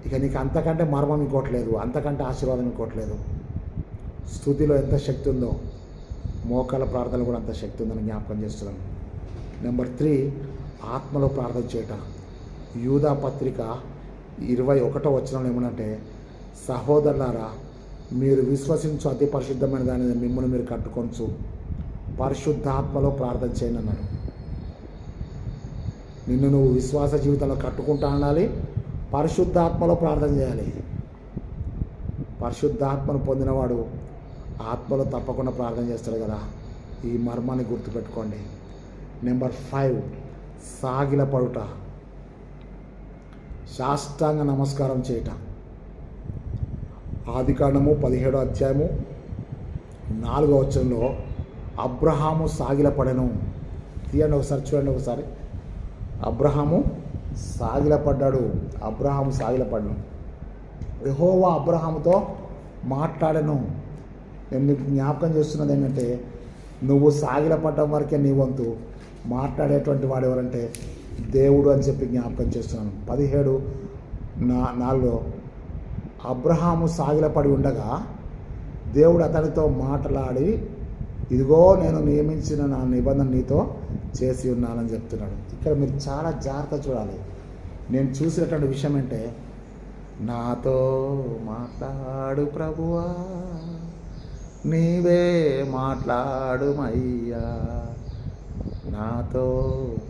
ఇక నీకు అంతకంటే మర్మం ఇంకోట్లేదు, అంతకంటే ఆశీర్వాదం ఇంకోట్లేదు. స్తుతిలో ఎంత శక్తి ఉందో మోకాళ్ళ ప్రార్థనలు కూడా అంత శక్తి ఉందని జ్ఞాపకం చేస్తున్నాను. నెంబర్ 3, ఆత్మలో ప్రార్థన చేయట. యూదా పత్రిక 21వ వచనంలో ఏమనంటే, సహోదరులారా, మీరు విశ్వసించు అతి పరిశుద్ధమైన దాని మిమ్మల్ని మీరు కట్టుకొనచ్చు, పరిశుద్ధాత్మలో ప్రార్థన చేయండి అన్నాడు. నిన్ను నువ్వు విశ్వాస జీవితంలో కట్టుకుంటా ఉండాలి, పరిశుద్ధాత్మలో ప్రార్థన చేయాలి. పరిశుద్ధాత్మను పొందినవాడు ఆత్మలో తప్పకుండా ప్రార్థన చేస్తాడు కదా. ఈ మర్మాన్ని గుర్తుపెట్టుకోండి. నెంబర్ 5, సాగిలపడుట, సాష్టాంగ నమస్కారం చేయటం. ఆదికాండము 17వ అధ్యాయము 4వ వచనంలో అబ్రహాము సాగిలపడెను. తీయండి ఒకసారి, చూడండి ఒకసారి. అబ్రహాము సాగిలపడ్డాడు. అబ్రహాము సాగిలపడ్డాడు. యెహోవా అబ్రహాముతో మాట్లాడెను. నేను నీకు జ్ఞాపకం చేస్తున్నది ఏంటంటే, నువ్వు సాగిలపడ్డం వరకే నీ వంతు. మాట్లాడేటువంటి వాడు ఎవరంటే దేవుడు అని చెప్పి జ్ఞాపకం చేస్తున్నాను. 17:4 అబ్రహాము సాగిలపడి ఉండగా దేవుడు అతనితో మాట్లాడి, ఇదిగో నేను నియమించిన నా నిబంధన నీతో చేసి ఉన్నానని చెప్తున్నాడు. ఇక్కడ మీరు చాలా జాగ్రత్త చూడాలి. నేను చూసినటువంటి విషయం అంటే, నాతో మాట్లాడు ప్రభువా, నీవే మాట్లాడుమయ్యా, నాతో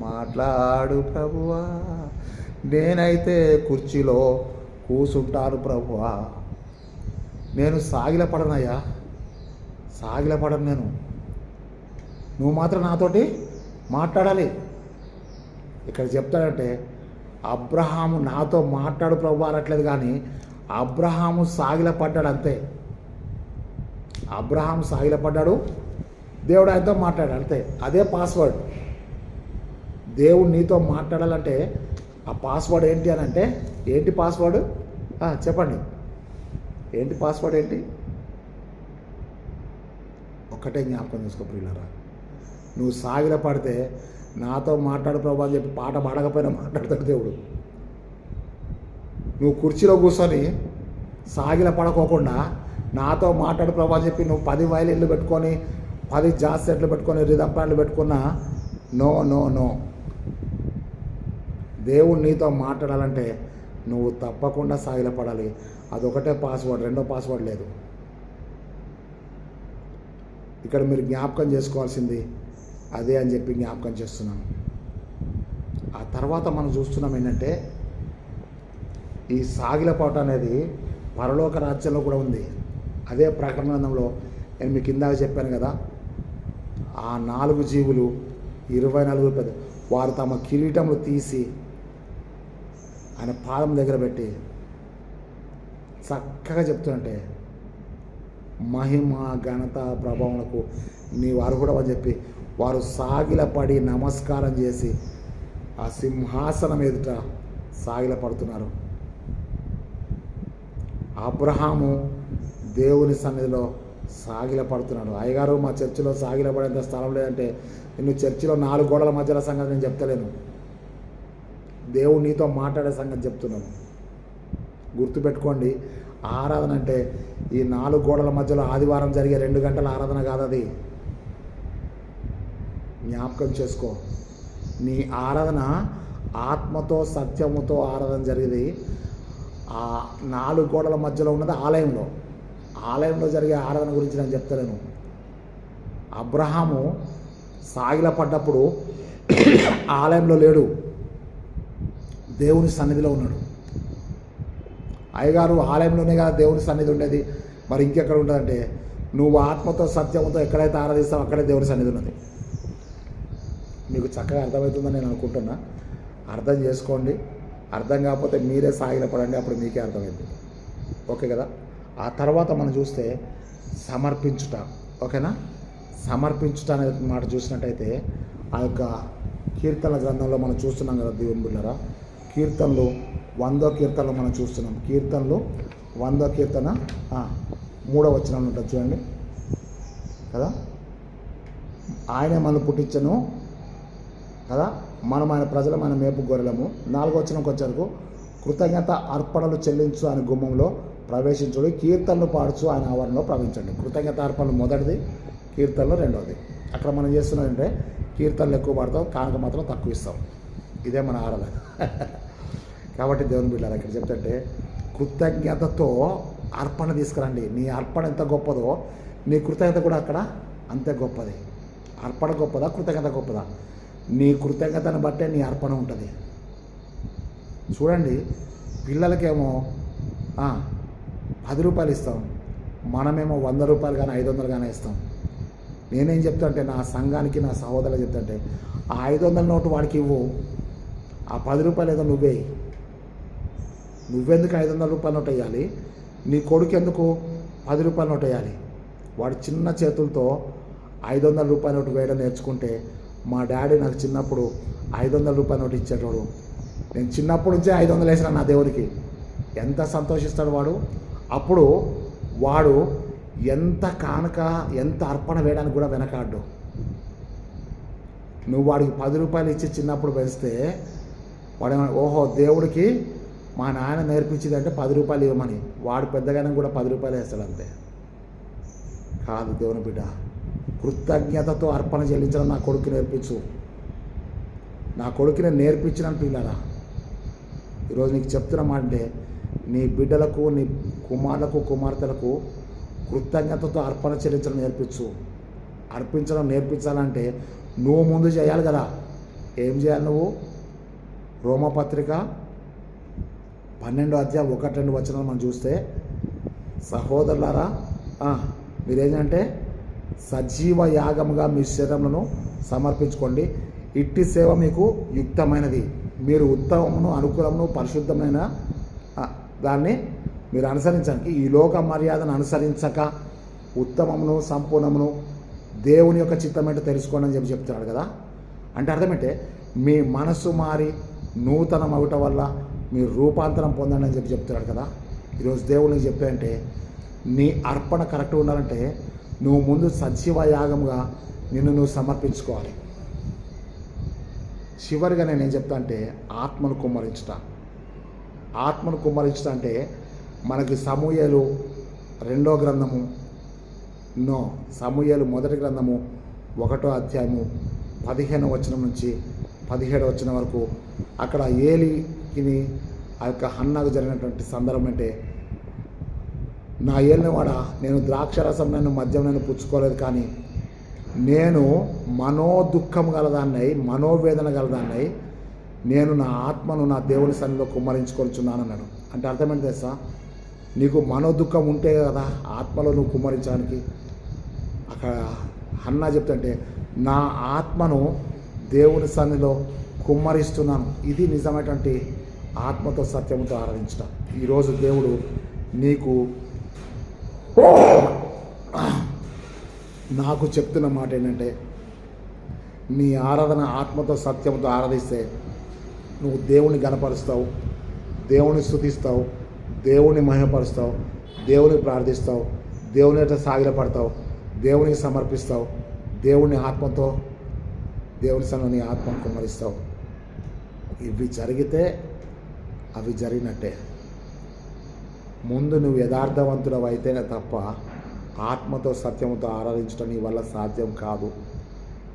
మాట్లాడు ప్రభువా, నేనైతే కుర్చీలో కూసుంటాను ప్రభువా. నేను సాగిలపడనయ్యా, సాగిలపడను నేను. నువ్వు మాత్రం నాతోటి మాట్లాడాలి. ఇక్కడ చెప్తాడంటే, అబ్రహాము నాతో మాట్లాడు ప్రభు అనట్లేదు, కానీ అబ్రహాము సాగిలపడ్డాడు అంతే. అబ్రహాము సాగిలపడ్డాడు, దేవుడు ఆయనతో మాట్లాడాడు అంతే. అదే పాస్వర్డ్. దేవుడు నీతో మాట్లాడాలంటే ఆ పాస్వర్డ్ ఏంటి అని అంటే, ఏంటి పాస్వర్డ్ చెప్పండి, ఏంటి పాస్వర్డ్ ఏంటి? ఒక్కటే జ్ఞాపకం చేసుకో ప్రియులారా, నువ్వు సాగిలపడితే నాతో మాట్లాడు ప్రభు అని చెప్పి పాట పాడకపోయినా మాట్లాడతాడు దేవుడు. నువ్వు కుర్చీలో కూర్చొని సాగిలపడకోకుండా నాతో మాట్లాడు ప్రభు అని చెప్పి నువ్వు 10 వైలిన్లు పెట్టుకొని 10 జాజ్ సెట్లు పెట్టుకొని రిథమ్ ప్యాడ్లు పెట్టుకున్నా నో నో నో. దేవుడు నీతో మాట్లాడాలంటే నువ్వు తప్పకుండా సాగిలపడాలి. అదొకటే పాస్వర్డ్, రెండో పాస్వర్డ్ లేదు. ఇక్కడ మీరు జ్ఞాపకం చేసుకోవాల్సింది అదే అని చెప్పి జ్ఞాపకం చేస్తున్నాను. ఆ తర్వాత మనం చూస్తున్నాం ఏంటంటే, ఈ సాగిలపాట అనేది పరలోక రాజ్యంలో కూడా ఉంది. అదే ప్రకటన గ్రంథంలో నేను మీకు ఇందాక చెప్పాను కదా, ఆ 4 జీవులు 24 పెద్ద వారు తమ కిరీటములు తీసి ఆయన పాదం దగ్గర పెట్టి చక్కగా చెప్తుంటే, మహిమ ఘనత ప్రభావములకు నీవు అర్హుడవు అని చెప్పి వారు సాగిలపడి నమస్కారం చేసి ఆ సింహాసనం ఎదుట సాగిలపడుతున్నారు. అబ్రహాము దేవుని సన్నిధిలో సాగిలపడుతున్నాడు. అయ్యగారు మా చర్చిలో సాగిలపడేంత స్థలం లేదంటే, నేను చర్చిలో 4 గోడల మధ్యలో సంగతి నేను చెప్తలేను, దేవుడు నీతో మాట్లాడే సంగతి చెప్తున్నాను. గుర్తుపెట్టుకోండి, ఆరాధన అంటే ఈ 4 గోడల మధ్యలో ఆదివారం జరిగే 2 గంటల ఆరాధన కాదు. అది జ్ఞాపకం చేసుకో. నీ ఆరాధన ఆత్మతో సత్యముతో ఆరాధన జరిగేది ఆ 4 గోడల మధ్యలో ఉన్నది ఆలయంలో. ఆలయంలో జరిగే ఆరాధన గురించి నేను చెప్తలేను. అబ్రహాము సాగిలపడ్డప్పుడు ఆలయంలో లేడు, దేవుని సన్నిధిలో ఉన్నాడు. అయ్యగారు ఆలయంలోనే కదా దేవుని సన్నిధి ఉండేది, మరి ఇంకెక్కడ ఉంటుందంటే, నువ్వు ఆత్మతో సత్యముతో ఎక్కడైతే ఆరాధిస్తావు అక్కడే దేవుని సన్నిధి ఉన్నది. మీకు చక్కగా అర్థమవుతుందని నేను అనుకుంటున్నా. అర్థం చేసుకోండి. అర్థం కాకపోతే మీరే సాగిలపడండి, అప్పుడు మీకే అర్థమైంది. ఓకే కదా. ఆ తర్వాత మనం చూస్తే సమర్పించుట. ఓకేనా. సమర్పించుట అనే మాట చూసినట్టయితే ఆ యొక్క కీర్తన గ్రంథంలో మనం చూస్తున్నాం కదా దేవుని బిడ్డలారా. కీర్తనలు 100వ కీర్తనలో మనం చూస్తున్నాం. కీర్తనలు 100వ కీర్తన 3వ వచనం ఉంటుంది చూడండి కదా. ఆయనే మనల్ని పుట్టించను, కదా. మనం ఆయన ప్రజలం, ఆయన మేపు గొర్రెలము. 4వ వచనంకి వచ్చేందుకు కృతజ్ఞత అర్పణలు చెల్లించు ఆయన గుమ్మంలో ప్రవేశించుడు, కీర్తనలు పాడుచు ఆయన ఆవరణలో ప్రవేశించండి. కృతజ్ఞత అర్పణలు మొదటిది, కీర్తనలు రెండవది. అక్కడ మనం చేస్తున్నదంటే కీర్తనలు ఎక్కువ పాడతాం, కానుక మాత్రం తక్కువ ఇస్తాం. ఇదే మన ఆరాధన. కాబట్టి దేవుని బిడ్డలారా, ఇక్కడ చెప్తుంటే కృతజ్ఞతతో అర్పణ తీసుకురండి. నీ అర్పణ ఎంత గొప్పదో నీ కృతజ్ఞత కూడా అక్కడ అంతే గొప్పది. అర్పణ గొప్పదా, కృతజ్ఞత గొప్పదా? నీ కృతజ్ఞతను బట్టే నీ అర్పణ ఉంటుంది. చూడండి, పిల్లలకేమో 10 రూపాయలు ఇస్తాం, మనమేమో 100 రూపాయలు కానీ 500 కానీ ఇస్తాం. నేనేం చెప్తాంటే నా సంఘానికి, నా సహోదరులు చెప్తాంటే ఆ 500 నోటు వాడికి ఇవ్వు, ఆ 10 రూపాయలు ఏదో నువ్వెందుకు 500 రూపాయల నోటు వేయాలి? నీ కొడుకు ఎందుకు 10 రూపాయల నోటు వేయాలి? వాడు చిన్న చేతులతో 500 రూపాయల నోటు వేయడం నేర్చుకుంటే, మా డాడీ నాకు చిన్నప్పుడు 500 రూపాయల నోటు ఇచ్చేటోడు. నేను చిన్నప్పటి నుంచే 500 వేసిన నా దేవుడికి. ఎంత సంతోషిస్తాడు వాడు. అప్పుడు వాడు ఎంత కానుక, ఎంత అర్పణ వేయడానికి కూడా వెనకాడ్డు. నువ్వు వాడికి 10 రూపాయలు ఇచ్చి చిన్నప్పుడు పెంచితే వాడు ఓహో దేవుడికి మా నాన్న నేర్పించింది అంటే 10 రూపాయలు ఇవ్వమని, వాడు పెద్దగానే కూడా 10 రూపాయలు వేస్తాడు అంతే. కాదు దేవుని బిడ్డ, కృతజ్ఞతతో అర్పణ చెల్లించడం నా కొడుకు నేర్పించు. నా కొడుకు నేను నేర్పించిన పిల్లరా, ఈరోజు నీకు చెప్తున్నా అంటే నీ బిడ్డలకు, నీ కుమారులకు, కుమార్తెలకు కృతజ్ఞతతో అర్పణ చెల్లించడం నేర్పించు. అర్పించడం నేర్పించాలంటే నువ్వు ముందు చేయాలి కదా. ఏం చేయాలి నువ్వు? రోమపత్రిక 12వ అధ్యాయం 1-2 వచనాలు మనం చూస్తే, సహోదరులారా మీరేంటంటే సజీవ యాగముగా మీ శరీరములను సమర్పించుకోండి, ఇట్టి సేవ మీకు యుక్తమైనది. మీరు ఉత్తమమును, అనుకూలమును, పరిశుద్ధమైన దాన్ని మీరు అనుసరించడానికి, ఈ లోక మర్యాదను అనుసరించక ఉత్తమమును, సంపూర్ణమును, దేవుని యొక్క చిత్తమేంటో తెలుసుకోండి అని చెప్తున్నాడు కదా. అంటే అర్థమంటే మీ మనసు మారి నూతనం అవటం వల్ల మీరు రూపాంతరం పొందండి అని చెప్తున్నాడు కదా. ఈరోజు దేవునికి చెప్పాయంటే నీ అర్పణ కరెక్ట్గా ఉండాలంటే నువ్వు ముందు సజీవ యాగంగా నిన్ను నువ్వు సమర్పించుకోవాలి. చివరిగా నేనేం చెప్తా అంటే ఆత్మను కుమ్మరించుట. ఆత్మను కుమ్మరించుట అంటే మనకి సమూయేలు 2వ గ్రంథము, సమూయేలు 1వ గ్రంథము 1వ అధ్యాయము 15వ వచనం నుంచి 17వ వచనం వరకు అక్కడ ఏలికి ఆ యొక్క హన్నాకు జరిగినటువంటి సందర్భం అంటే, నా ఏలినవాడ, నేను ద్రాక్షరసం నన్ను మద్యం నన్ను పుచ్చుకోలేదు, కానీ నేను మనోదుఖం గలదాన్నై, మనోవేదన గలదాన్నై నేను నా ఆత్మను నా దేవుని సన్నిధిలో కుమ్మరించుకొనిచున్నాను అన్నాడు. అంటే అర్థమైంది తెలుసా? నీకు మనోదుఖం ఉంటే కదా ఆత్మలో నువ్వు కుమ్మరించడానికి. అక్కడ హన్నా చెప్తుంటే నా ఆత్మను దేవుని సన్నిధిలో కుమ్మరిస్తున్నాను. ఇది నిజమైనటువంటి ఆత్మతో సత్యముతో ఆరాధించడం. ఈరోజు దేవుడు నీకు నాకు చెప్తున్న మాట ఏంటంటే, నీ ఆరాధన ఆత్మతో సత్యంతో ఆరాధిస్తే నువ్వు దేవుని గణపరుస్తావు, దేవుని స్తుతిస్తావు, దేవుని మహిమపరుస్తావు, దేవుని ప్రార్థిస్తావు, దేవుని యొక్క సాగిలపడతావు, దేవునికి సమర్పిస్తావు, దేవుని ఆత్మతో దేవుని సన్నిధిలో నీ ఆత్మను కుమ్మరిస్తావు. ఇవి జరిగితే అవి జరిగినట్టే. ముందు నువ్వు యథార్థవంతుడవు అయితేనే తప్ప ఆత్మతో సత్యముతో ఆరాధించడం నీ వల్ల సాధ్యం కాదు.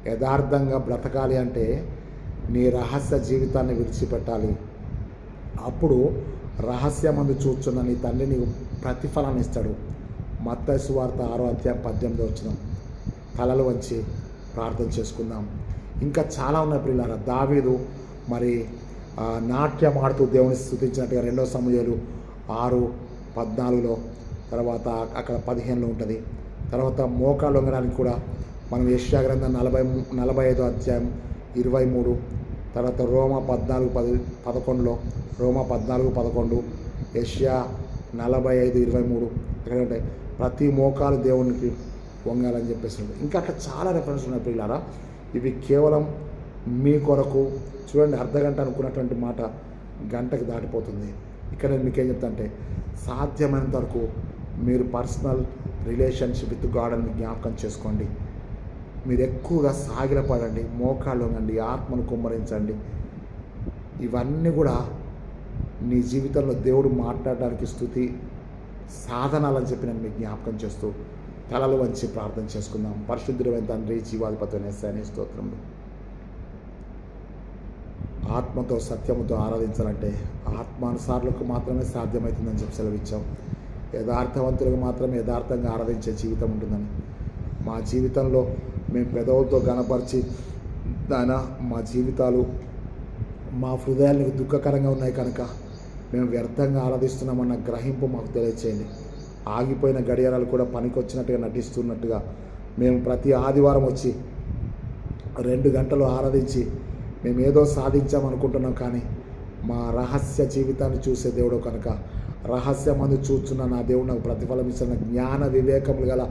యథార్థంగా బ్రతకాలి అంటే నీ రహస్య జీవితాన్ని విడిచిపెట్టాలి. అప్పుడు రహస్యమందు చూచున్న నీ తండ్రి నీకు ప్రతిఫలాన్ని ఇస్తాడు. మత్తయి సువార్త 6వ అధ్యాయం 18వ వచనం. తలలు వంచి ప్రార్థన చేసుకుందాం. ఇంకా చాలా ఉన్నాయి ప్రియులారా. దావీదు మరి నాట్యం ఆడుతూ దేవుని స్తుతించినట్టుగా 2వ సమూయేలు 6:14లో, తర్వాత అక్కడ 15లో ఉంటుంది. తర్వాత మోకాలు వంగడానికి కూడా మనం యెషయా గ్రంథం 45వ అధ్యాయం 23, తర్వాత రోమా 14:11లో, రోమా 14:11, యెషయా 45:23 అక్కడ ఉంటాయి. ప్రతి మోకాలు దేవునికి వంగాలని చెప్పేసి ఇంకా అట్లా చాలా రెఫరెన్స్ ఉన్నాయి ప్రియులారా. ఇవి కేవలం మీ కొరకు. చూడండి, అర్ధగంట అనుకున్నటువంటి మాట గంటకు దాటిపోతుంది. ఇక్కడ నేను మీకేం చెప్తా అంటే, సాధ్యమైనంత వరకు మీరు పర్సనల్ రిలేషన్షిప్ విత్ గాడ్ అని జ్ఞాపకం చేసుకోండి. మీరు ఎక్కువగా సాగిలపడండి, మోకాళ్ళు వంగండి, ఆత్మను కుమ్మరించండి. ఇవన్నీ కూడా నీ జీవితంలో దేవుడు మాట్లాడడానికి స్తుతి సాధనాలని చెప్పి నేను మీకు జ్ఞాపకం చేస్తూ తలలు వంచి ప్రార్థన చేసుకుందాం. పరిశుద్ధుడైన తండ్రి, జీవాధిపతి యేసయ్య స్తోత్రములు. ఆత్మతో సత్యముతో ఆరాధించాలంటే ఆత్మానుసారులకు మాత్రమే సాధ్యమవుతుందని చెప్పి సెలవిచ్చాం. యథార్థవంతులకు మాత్రమే యథార్థంగా ఆరాధించే జీవితం ఉంటుందని, మా జీవితంలో మేము పెదవులతో గణపరిచి నాయన మా జీవితాలు మా హృదయాలకు దుఃఖకరంగా ఉన్నాయి కనుక మేము వ్యర్థంగా ఆరాధిస్తున్నామన్న గ్రహింపు మాకు తెలియచేయండి. ఆగిపోయిన గడియారాలు కూడా పనికొచ్చినట్టుగా నటిస్తున్నట్టుగా మేము ప్రతి ఆదివారం వచ్చి 2 గంటలు ఆరాధించి మేము ఏదో సాధించామనుకుంటున్నాం. కానీ మా రహస్య జీవితాన్ని చూసే దేవుడు కనుక రహస్యమందు చూస్తున్న నా దేవుడు నాకు ప్రతిఫలం ఇస్తున్న జ్ఞాన వివేకములు గల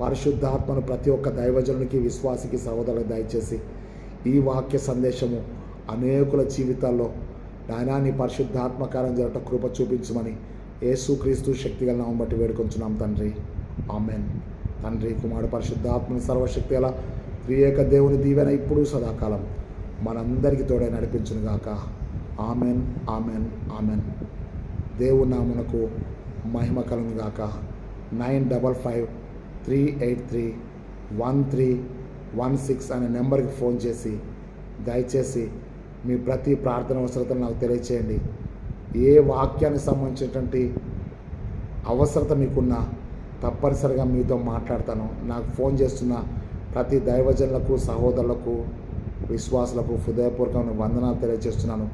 పరిశుద్ధాత్మను ప్రతి ఒక్క దైవజనునికి, విశ్వాసికి, సహోదరులకు దయచేసి ఈ వాక్య సందేశము అనేకుల జీవితాల్లో నాయనా నీ పరిశుద్ధాత్మకారం జరగట కృప చూపించమని యేసుక్రీస్తు శక్తిగల నామం బట్టి వేడుకొంచున్నాం తండ్రి. ఆమెన్. తండ్రి, కుమారుడు, పరిశుద్ధాత్మని సర్వశక్తి గల త్రియేక దేవుని దీవెన ఇప్పుడు సదాకాలం మనందరికీ తోడై నడిపించును గాక. Amen, amen, amen. దేవుని నామమునకు మహిమ కలుగును గాక. 9553831316 అనే నెంబర్కి ఫోన్ చేసి దయచేసి మీ ప్రతి ప్రార్థన అవసరతను నాకు తెలియచేయండి. ఏ వాక్యానికి సంబంధించినటువంటి అవసరత మీకున్నా తప్పనిసరిగా మీతో మాట్లాడతాను. నాకు ఫోన్ చేస్తున్న ప్రతి దైవజనులకు, సహోదరులకు, విశ్వాసులకు హృదయపూర్వకమైన వందనాలు తెలియజేస్తున్నాను.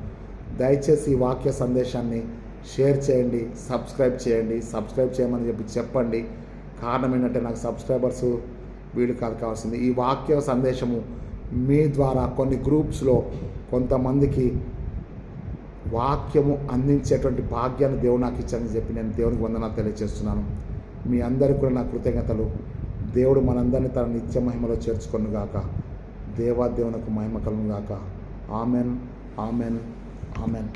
దయచేసి ఈ వాక్య సందేశాన్ని షేర్ చేయండి, సబ్స్క్రైబ్ చేయండి. సబ్స్క్రైబ్ చేయమని చెప్పండి. కారణం ఏంటంటే నాకు సబ్స్క్రైబర్స్ వీళ్ళు కావాల్సింది. ఈ వాక్య సందేశము మీ ద్వారా కొన్ని గ్రూప్స్లో కొంతమందికి వాక్యము అందించేటువంటి భాగ్యాన్ని దేవుడు నాకు ఇచ్చారని చెప్పి నేను దేవునికి వందనాలు తెలియజేస్తున్నాను. మీ అందరికీ కూడా నా కృతజ్ఞతలు. దేవుడు మనందరినీ తన నిత్య మహిమలో చేర్చుకొను గాక. దేవాదేవునకు మహిమ కలుగును గాక. Amen, amen, amen.